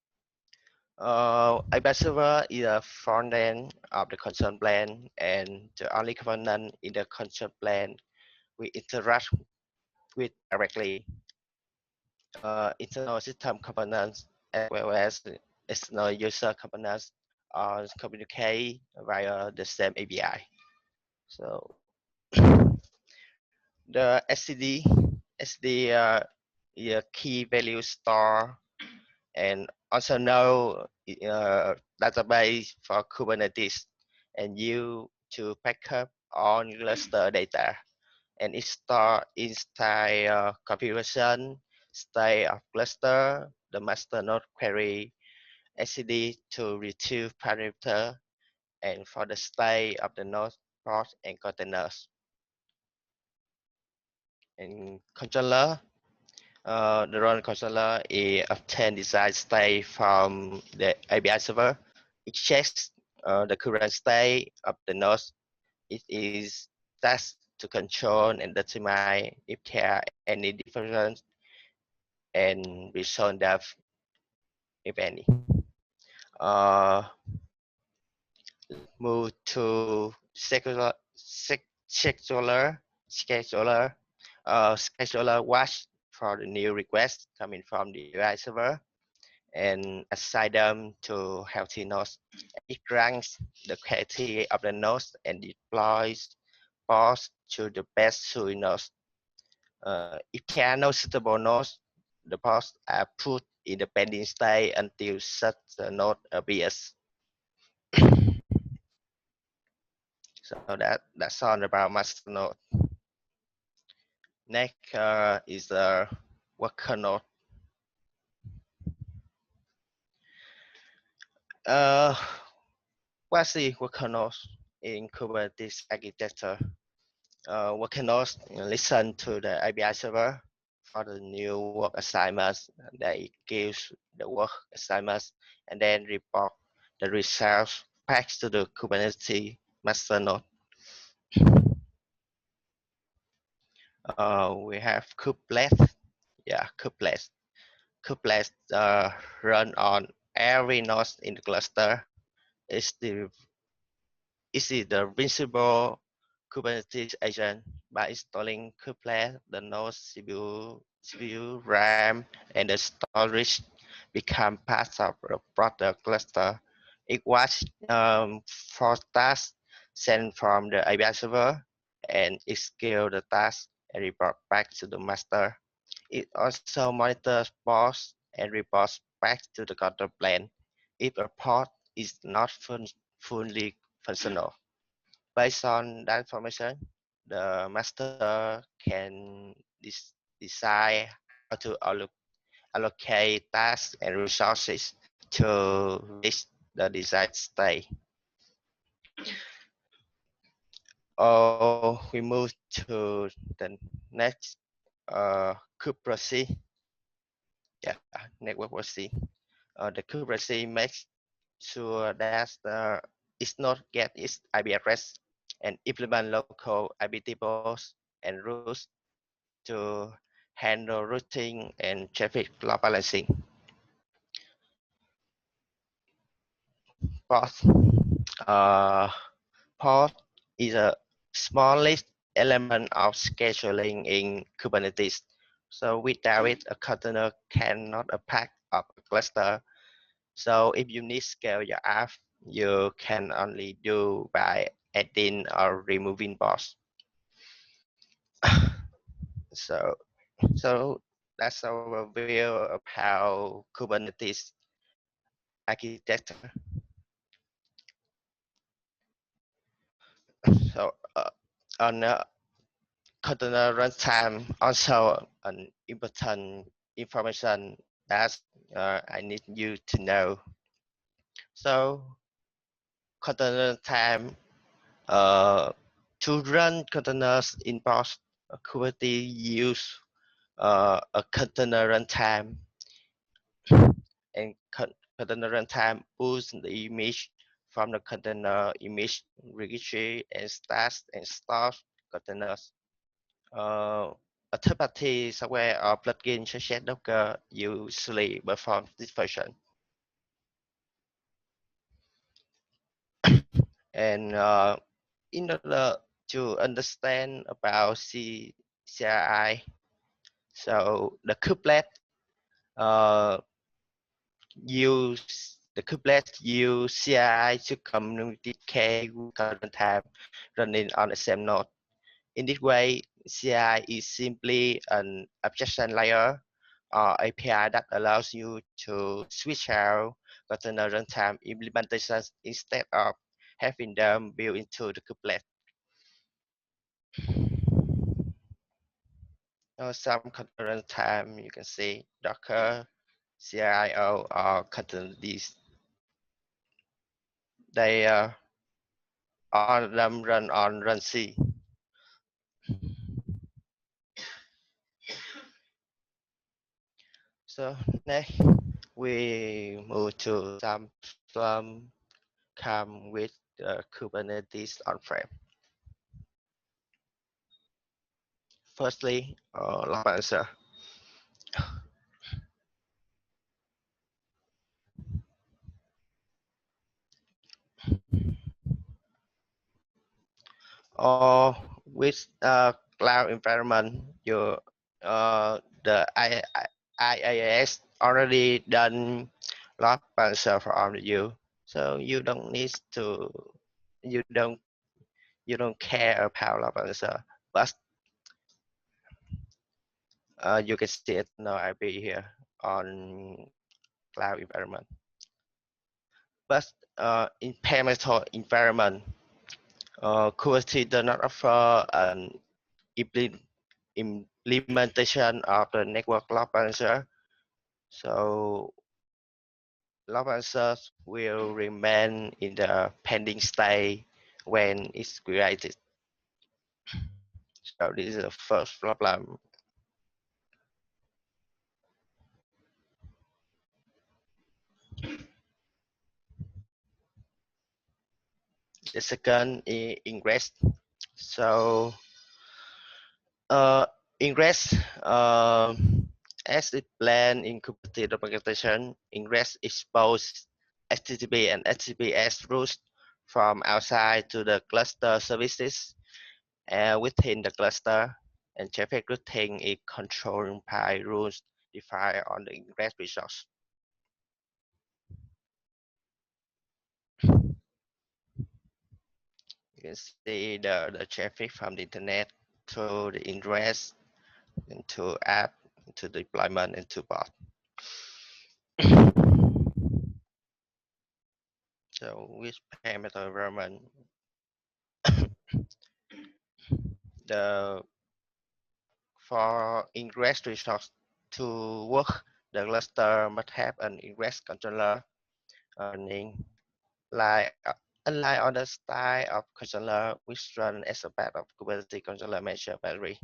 API server is a front end of the control plane, and the only component in the control plane we interact with directly. Internal system components as well as external user components communicate via the same API. So the SCD is a key value store and also know database for Kubernetes and you to back up all cluster data and it store inside configuration state of cluster the master node query SCD to retrieve parameter and for the state of the node pod and containers and controller. The run controller is obtain desired state from the API server. It checks the current state of the node. It is tasked to control and determine if there are any difference and resolve that if any. Move to scheduler. Scheduler watch for the new requests coming from the UI server and assign them to healthy nodes. It ranks the quality of the nodes and deploys pods to the best suited nodes. If there are no suitable nodes, the pods are put in the pending state until such a node appears. So that's all about master node. Next is the worker node. What's the worker node in Kubernetes architecture? Worker nodes listen to the API server for the new work assignments. They give the work assignments and then report the results back to the Kubernetes master node. We have Kubernetes. Yeah, Kubernetes. Kubernetes run on every node in the cluster. It's the principal Kubernetes agent by installing Kubernetes, the node CPU, RAM, and the storage become part of the broader cluster. It was for tasks sent from the API server, and it scales the task and report back to the master. It also monitors pods and reports back to the control plane if a pod is not fully functional. Based on that information, the master can decide how to allocate tasks and resources to reach the desired state. Or we move to the next Kubernetes. Yeah, network proxy. The Kubernetes makes sure that it's not get its IP address and implement local IP tables and rules to handle routing and traffic load balancing. Port. Port is a smallest element of scheduling in Kubernetes. So without it, a container cannot a part of a cluster. So if you need scale your app, you can only do by adding or removing ports. So, so that's our view of how Kubernetes architecture. So on container runtime, also an important information that I need you to know. So container runtime, to run containers in pods, Kubernetes use a container runtime, and container runtime pulls the image from the container image registry and starts and stops containers. A third-party software or plugin such as Docker usually perform this function. And in order to understand about CRI, so the kubelet use CRI to communicate with runtime running on the same node. In this way, CI is simply an abstraction layer or API that allows you to switch out container runtime implementations instead of having them built into the kubelet. Some container runtime you can see Docker, CIO, or Kubernetes. They all of them run on runC. So next, we move to some come with Kubernetes on-prem. Firstly, load balancer. Or with cloud environment, the IaaS already done load balancer for you, so you don't need to, you don't care about load balancer, but you can see it now IP here on cloud environment. But in bare metal environment, Kubernetes does not offer an implementation of the network load balancer. So load balancers will remain in the pending state when it's created. So this is the first problem. The second is ingress. So ingress, as it planned in Kubernetes documentation, ingress exposes HTTP and HTTPS rules from outside to the cluster services within the cluster, and traffic routing is controlled by rules defined on the ingress resource. can see the traffic from the internet to the ingress, into app, to deployment, into bot. So with parameter environment, the for ingress resource to work, the cluster must have an ingress controller running like unlike other style of controller which run as a part of Kubernetes controller measure battery.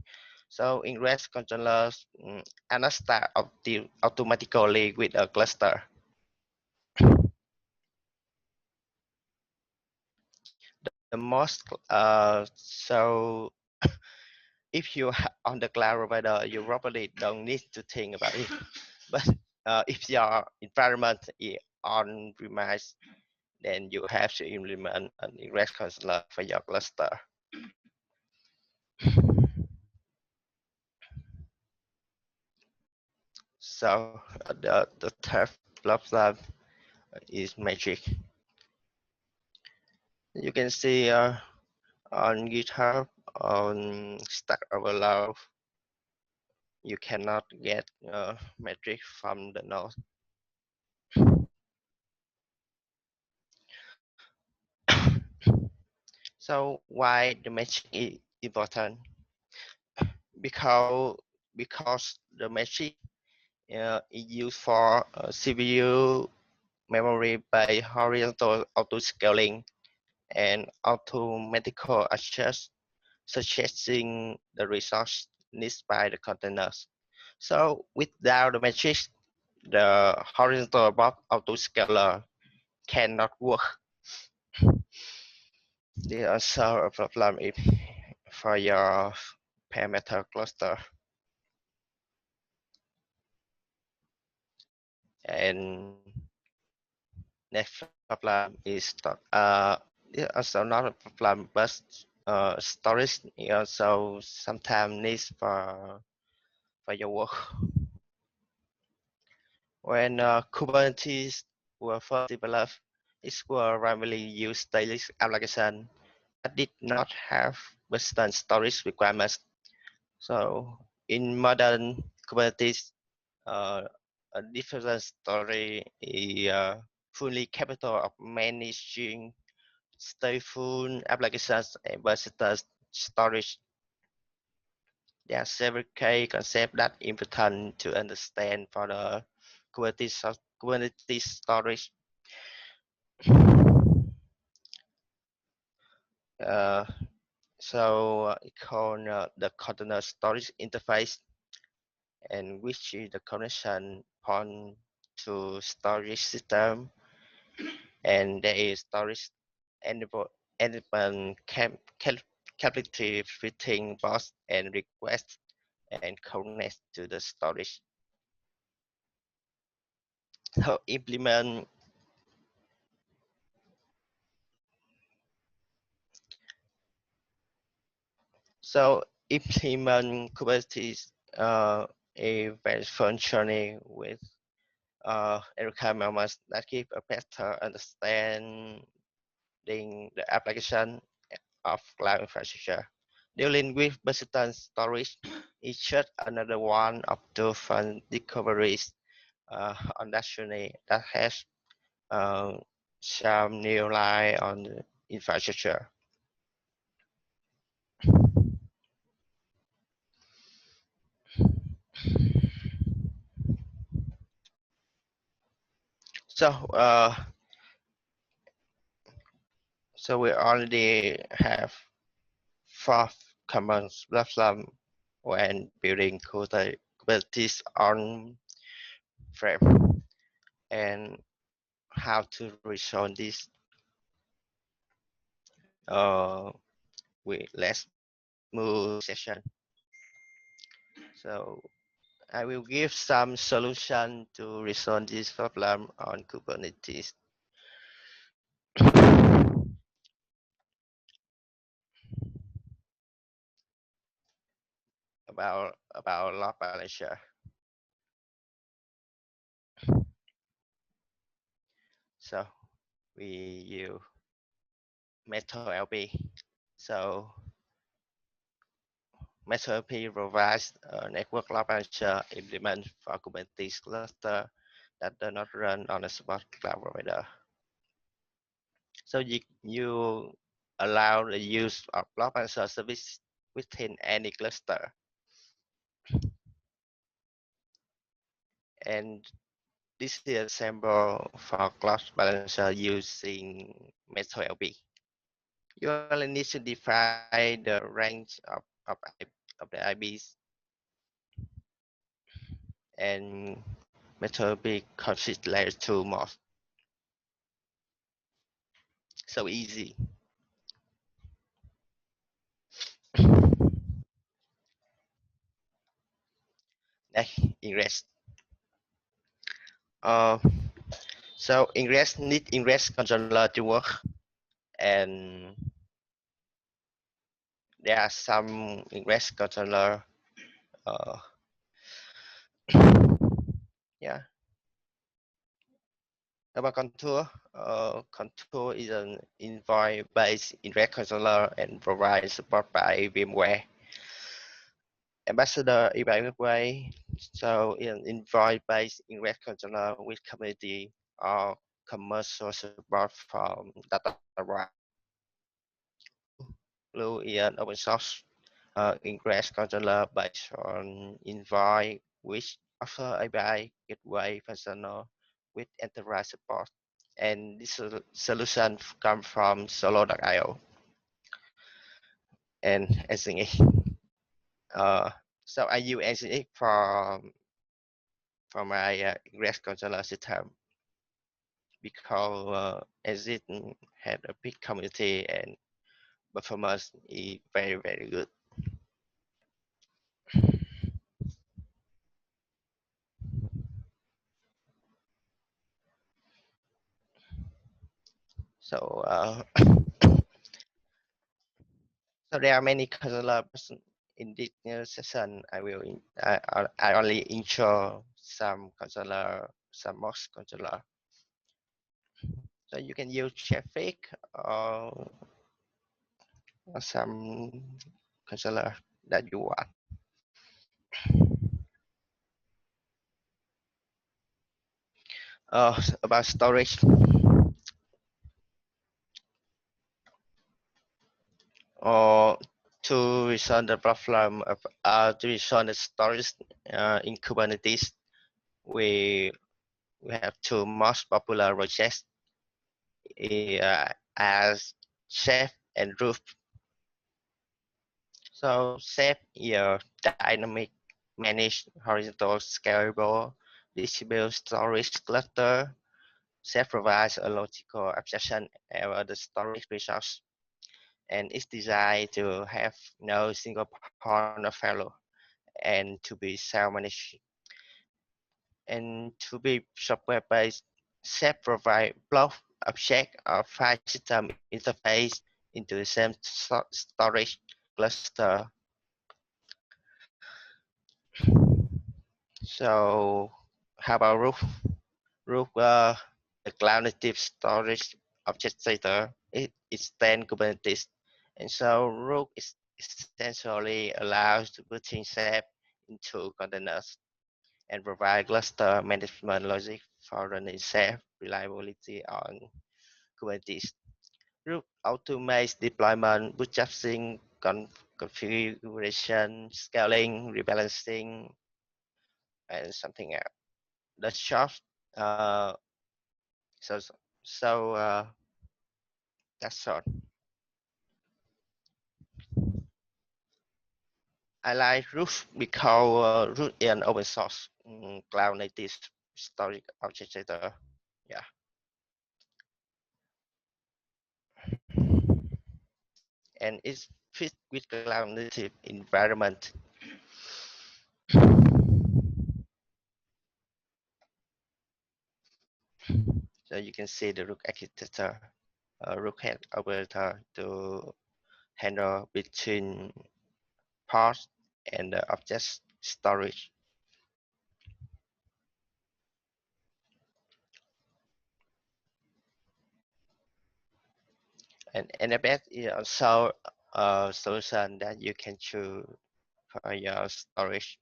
So ingress controllers are not start automatically with a cluster. The most so if you are on the cloud provider, you probably don't need to think about it. But if your environment is on premise, then you have to implement an ingress controller for your cluster. So the third problem is magic. You can see on GitHub, on Stack Overflow, you cannot get metric from the node. So why the metric is important? Because the metric is used for CPU memory by horizontal auto scaling and automatical adjust, suggesting the resource needs by the containers. So without the matrix, the horizontal block autoscaler cannot work. This also a problem if for your parameter cluster. And next problem is it's also not a problem, but storage also sometimes needs for your work. When Kubernetes were first developed, it was primarily used daily application that did not have Western storage requirements. So in modern Kubernetes, a different story is fully capable of managing stateful applications and versatile storage. There are several key concepts that are important to understand for the Kubernetes storage. It's called the container storage interface, and which is the connection point to storage system, and there is storage element capability fitting box and request and connect to the storage. So implement Kubernetes a very functioning with requirements that give a better understanding the application of cloud infrastructure. Dealing with persistent storage is just another one of the fun discoveries on that journey that has some new light on the infrastructure. So we already have 4 common platform when building Kubernetes on-prem, and how to resolve this. Let's move session. So I will give some solution to resolve this problem on Kubernetes. about load balancer. So we use method LB So Meetup provides a network load balancer implement for Kubernetes cluster that do not run on a spot cloud provider. So you allow the use of load balancer service within any cluster. And this is a sample for cloud balancer using MetroLB. You only need to define the range of the IPs, and MetroLB consists layer 2 mods. So easy. Next, ingress. So ingress need ingress controller to work, and there are some ingress controller. Yeah. About Contour, Contour is an envoy-based ingress controller and provides support by VMware. Ambassador is by VMware, so an envoy-based ingress controller with community or commercial support from DataWire. Blue is an open source ingress controller based on envoy, which offer API gateway functional with enterprise support. And this solution comes from solo.io and ASEAN. So I use ASEAN for my ingress controller system because ASEAN had a big community and performance is very, very good. So so there are many controllers in this session. I only intro some controller, some most controller. So you can use traffic or some controller that you want. About storage. Or to resolve the problem of to resolve the storage in Kubernetes, we have two most popular projects as Chef and Roof. So Chef is a dynamic, managed, horizontal, scalable, distributed storage cluster. Chef provides a logical abstraction over the storage resource, and it's designed to have no single point of failure and to be self-managed. And to be software-based, Chef provide block, object, or file system interface into the same storage cluster. So how about Rook? Rook, the cloud native storage object data, it extends Kubernetes. And so Rook is essentially allows to put in Chef into containers and provide cluster management logic for running safe reliability on Kubernetes. Rook automates deployment, bootstrapping, configuration, scaling, rebalancing, and something else. The short, uh, so that's short. I like Rook because Rook is an open source cloud native storage object data. Yeah. And it's fit with cloud native environment. So you can see the Rook architecture, Rook head operator to handle between pods and the object storage. And NFS is also solution that you can choose for your storage.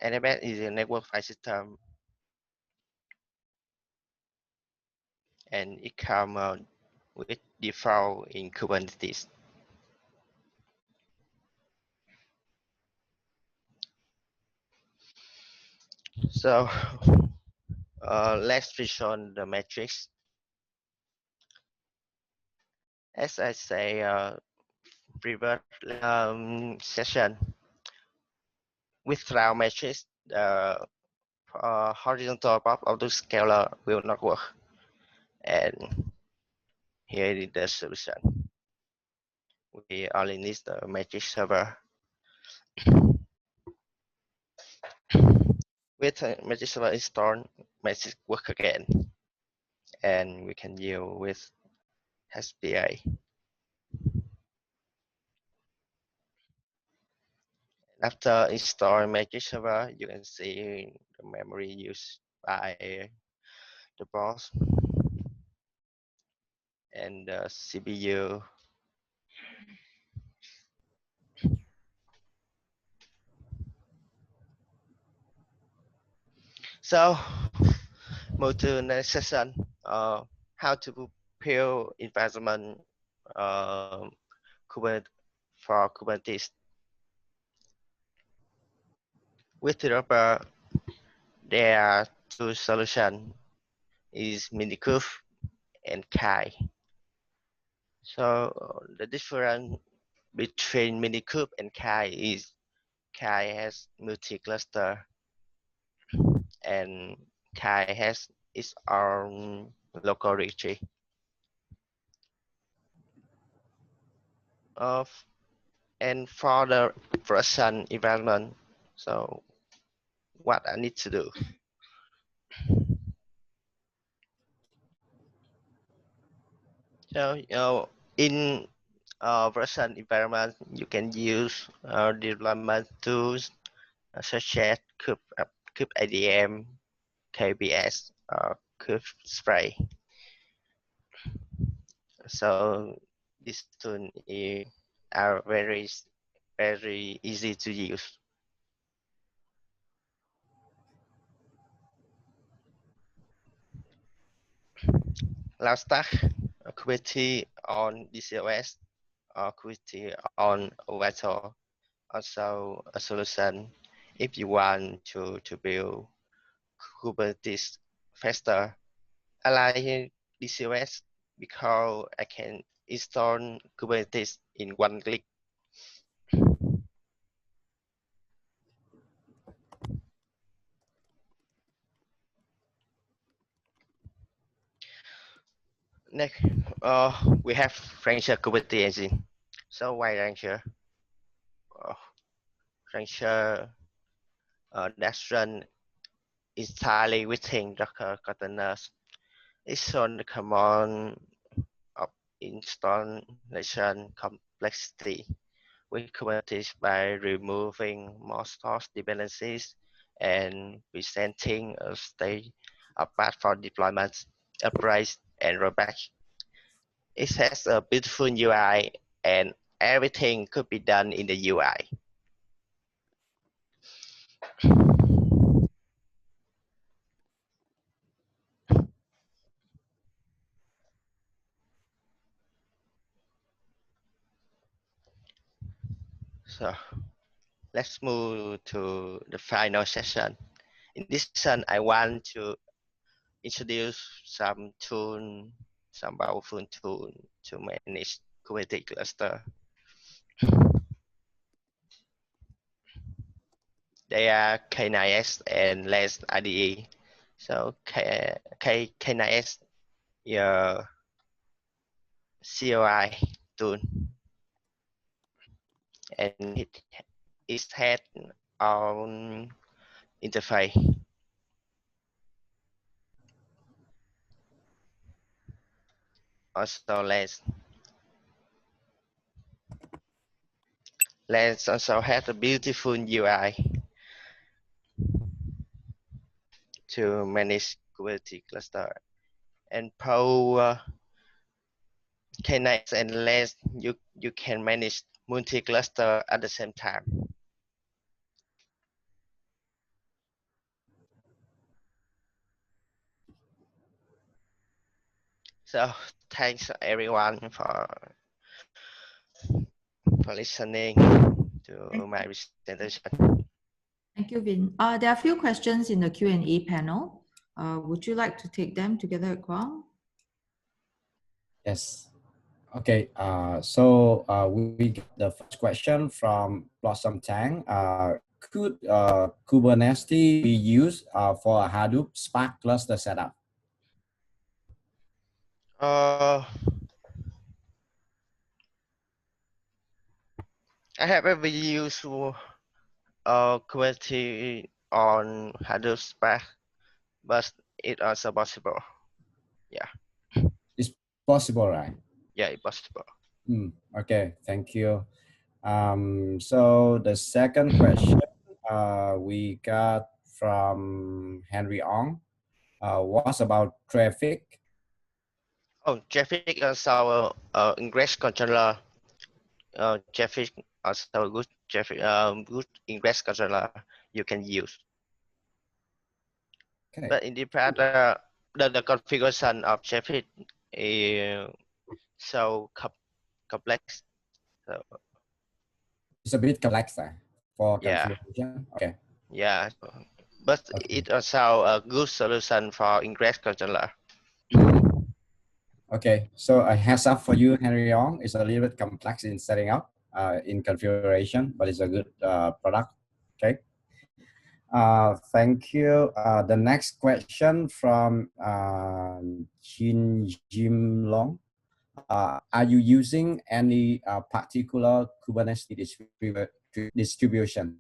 NFS is a network file system, and it comes with default in Kubernetes. So let's vision the matrix. As I say, previous session, without matrix, the horizontal part of the scalar will not work. And here is the solution. We only need the matrix server. With matrix server installed, matrix work again, and we can deal with SPA. After installing matrix server, you can see the memory used by the boss and the CPU. So, move to next session. How to prepare environment for Kubernetes. With developer, there are two solutions: is Minikube and Kai. So the difference between Minikube and Kai is Kai has multi-cluster and Kai has its own local registry. And for the production environment, so what I need to do? So in production environment, you can use development tools such as kubeadm, KBS, or kubespray. So these tools are very easy to use. Let's start Kubernetes on DCOS or Kubernetes on Virtual. Also a solution if you want to build Kubernetes faster. I like DCOS because I can install Kubernetes in one click. Next, we have Rancher Kubernetes engine. So why Rancher? Rancher that's run entirely within Docker containers. It's on the command of installation complexity with Kubernetes by removing most source dependencies and presenting a state of path for deployment, upgrade, and rollback. It has a beautiful UI, and everything could be done in the UI. So let's move to the final session. In this session, I want to introduce some tool, some powerful tool to manage Kubernetes cluster. They are K9S and LESS IDE. So K9S is a COI tool, and it has own interface. Also LESS also has a beautiful UI to manage Kubernetes cluster and power nice and less you can manage multi-cluster at the same time. So thanks everyone for listening to my presentation. Thank you, Vin. There are a few questions in the Q&A panel. Would you like to take them together, Kwang? Yes. Okay. So we get the first question from Blossom Tang. Could Kubernetes be used for a Hadoop Spark cluster setup? I have ever used Kubernetes on Hadoop Spark, but it also possible. Yeah. It's possible, right? Yeah, it's possible. Okay, thank you. So the second question we got from Henry Ong was about traffic. Oh, traffic also ingress controller. Traffic also good traffic good ingress controller you can use. Okay. But in the past, the configuration of traffic is so complex. So, It's a bit complex for yeah, configuration. Okay. yeah. But Okay. it also a good solution for ingress controller. Okay, so a heads up for you, Henry Ong. It's a little bit complex in setting up, in configuration, but it's a good product. Okay. Thank you. The next question from Jim Long. Are you using any particular Kubernetes distribution?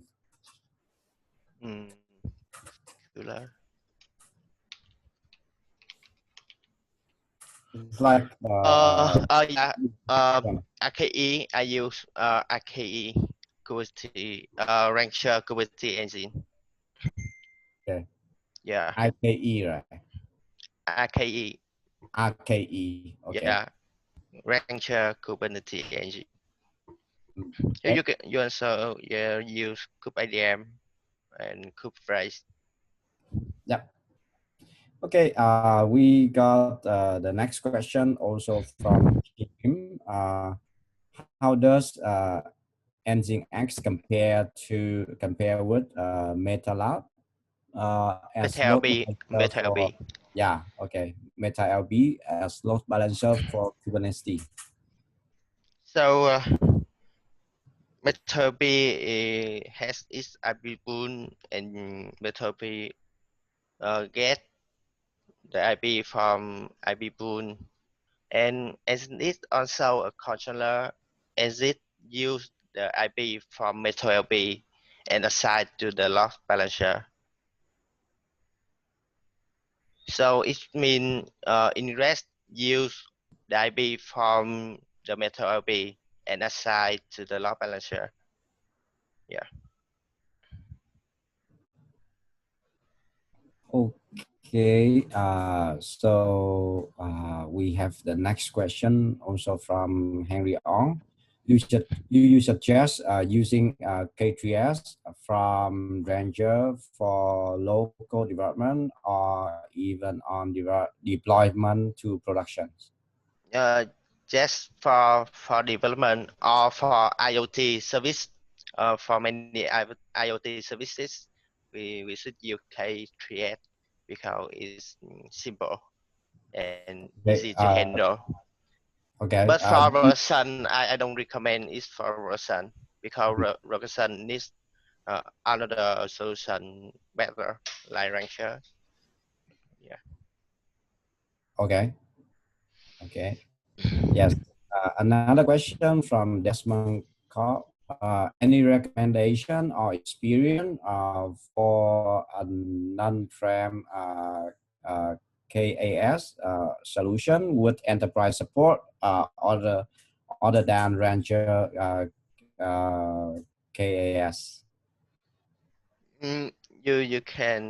It's like Yeah. RKE. I use RKE Kubernetes Rancher Kubernetes engine. Okay. Yeah. IKE, right? RKE. RKE. Okay. Yeah. Rancher Kubernetes engine. Okay. You also use kubedm and kubeframes. Yeah. Okay. We got the next question also from Jim. How does Nginx compare with MetaLab as load balancer for MetaLB as load balancer for Kubernetes? So MetaLB has its IP pool, and MetaLB get the IP from IP pool, and as it also a controller, as it use the IP from MetaLB and assign to the load balancer. So it means ingress use the IP from the MetaLB and assign to the load balancer. Yeah. Okay. So we have the next question also from Henry Ong. You suggest using K3S from Ranger for local development or even on deployment to production? Just for development or for IoT service. For many IoT services, we should use K3S because it's simple and easy to handle. Okay. But for Rosen, I don't recommend it for Rosen because Rosen needs another solution better, like Rancher. Yeah. Okay. Okay. Yes. Another question from Desmond Carr. Any recommendation or experience for a non-prem KAS solution with enterprise support other than Rancher KAS? You can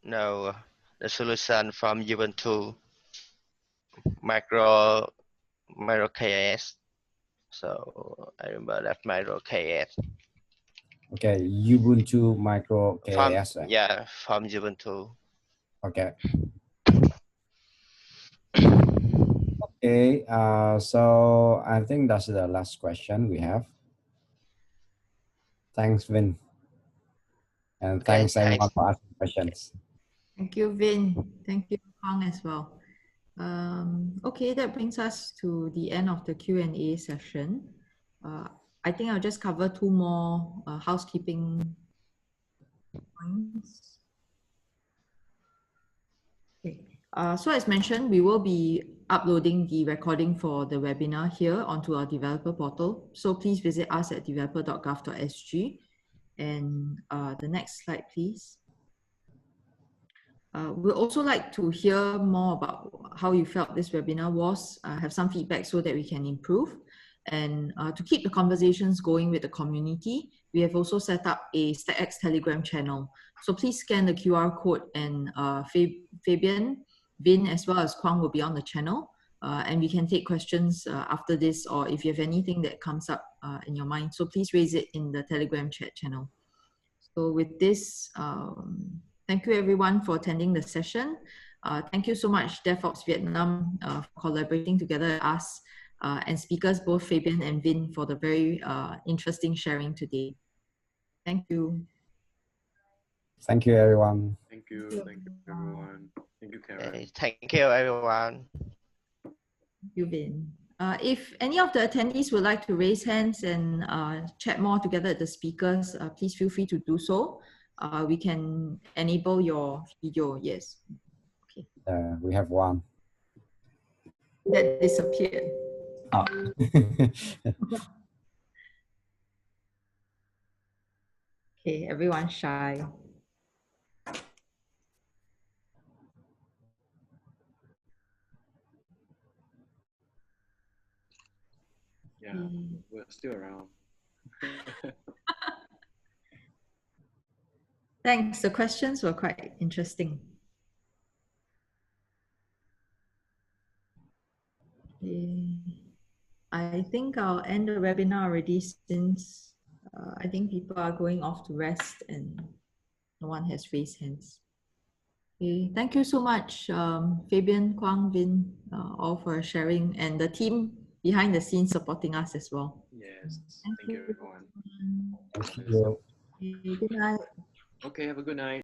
know the solution from Ubuntu, Micro MicroKS. So I remember that MicroKS Okay, Ubuntu Micro from KS. from Ubuntu. Okay. Okay, so I think that's the last question we have. Thanks, Vin. And Okay, thanks everyone for asking questions. Thank you, Vin. Thank you, Hong, as well. Okay, that brings us to the end of the Q&A session. I think I'll just cover two more housekeeping points. Okay. So as mentioned, we will be uploading the recording for the webinar here onto our developer portal. So please visit us at developer.gov.sg. And the next slide, please. We'd also like to hear more about how you felt this webinar was, have some feedback so that we can improve. And to keep the conversations going with the community, we have also set up a StackX Telegram channel. So please scan the QR code, and Fabian, Vin, as well as Kwang will be on the channel. And we can take questions after this, or if you have anything that comes up in your mind. So please raise it in the Telegram chat channel. So with this, thank you everyone for attending the session. Thank you so much DevOps Vietnam for collaborating together with us, and speakers both Fabian and Vin for the very interesting sharing today. Thank you. Thank you, everyone. Thank you everyone. Thank you, Karen. Okay, thank you, everyone. Thank you, Vin. If any of the attendees would like to raise hands and chat more together at the speakers, please feel free to do so. We can enable your video. Yes. Okay. We have one. That disappeared. Oh. Okay, everyone's shy. Yeah, we're still around. Thanks. The questions were quite interesting. Okay. I think I'll end the webinar already, since I think people are going off to rest and no one has raised hands. Okay. Thank you so much, Fabian, Kwang, Vin, all for sharing, and the team behind the scenes supporting us as well. Yes, thank you everyone. Thank you. Okay, good night. Okay, have a good night.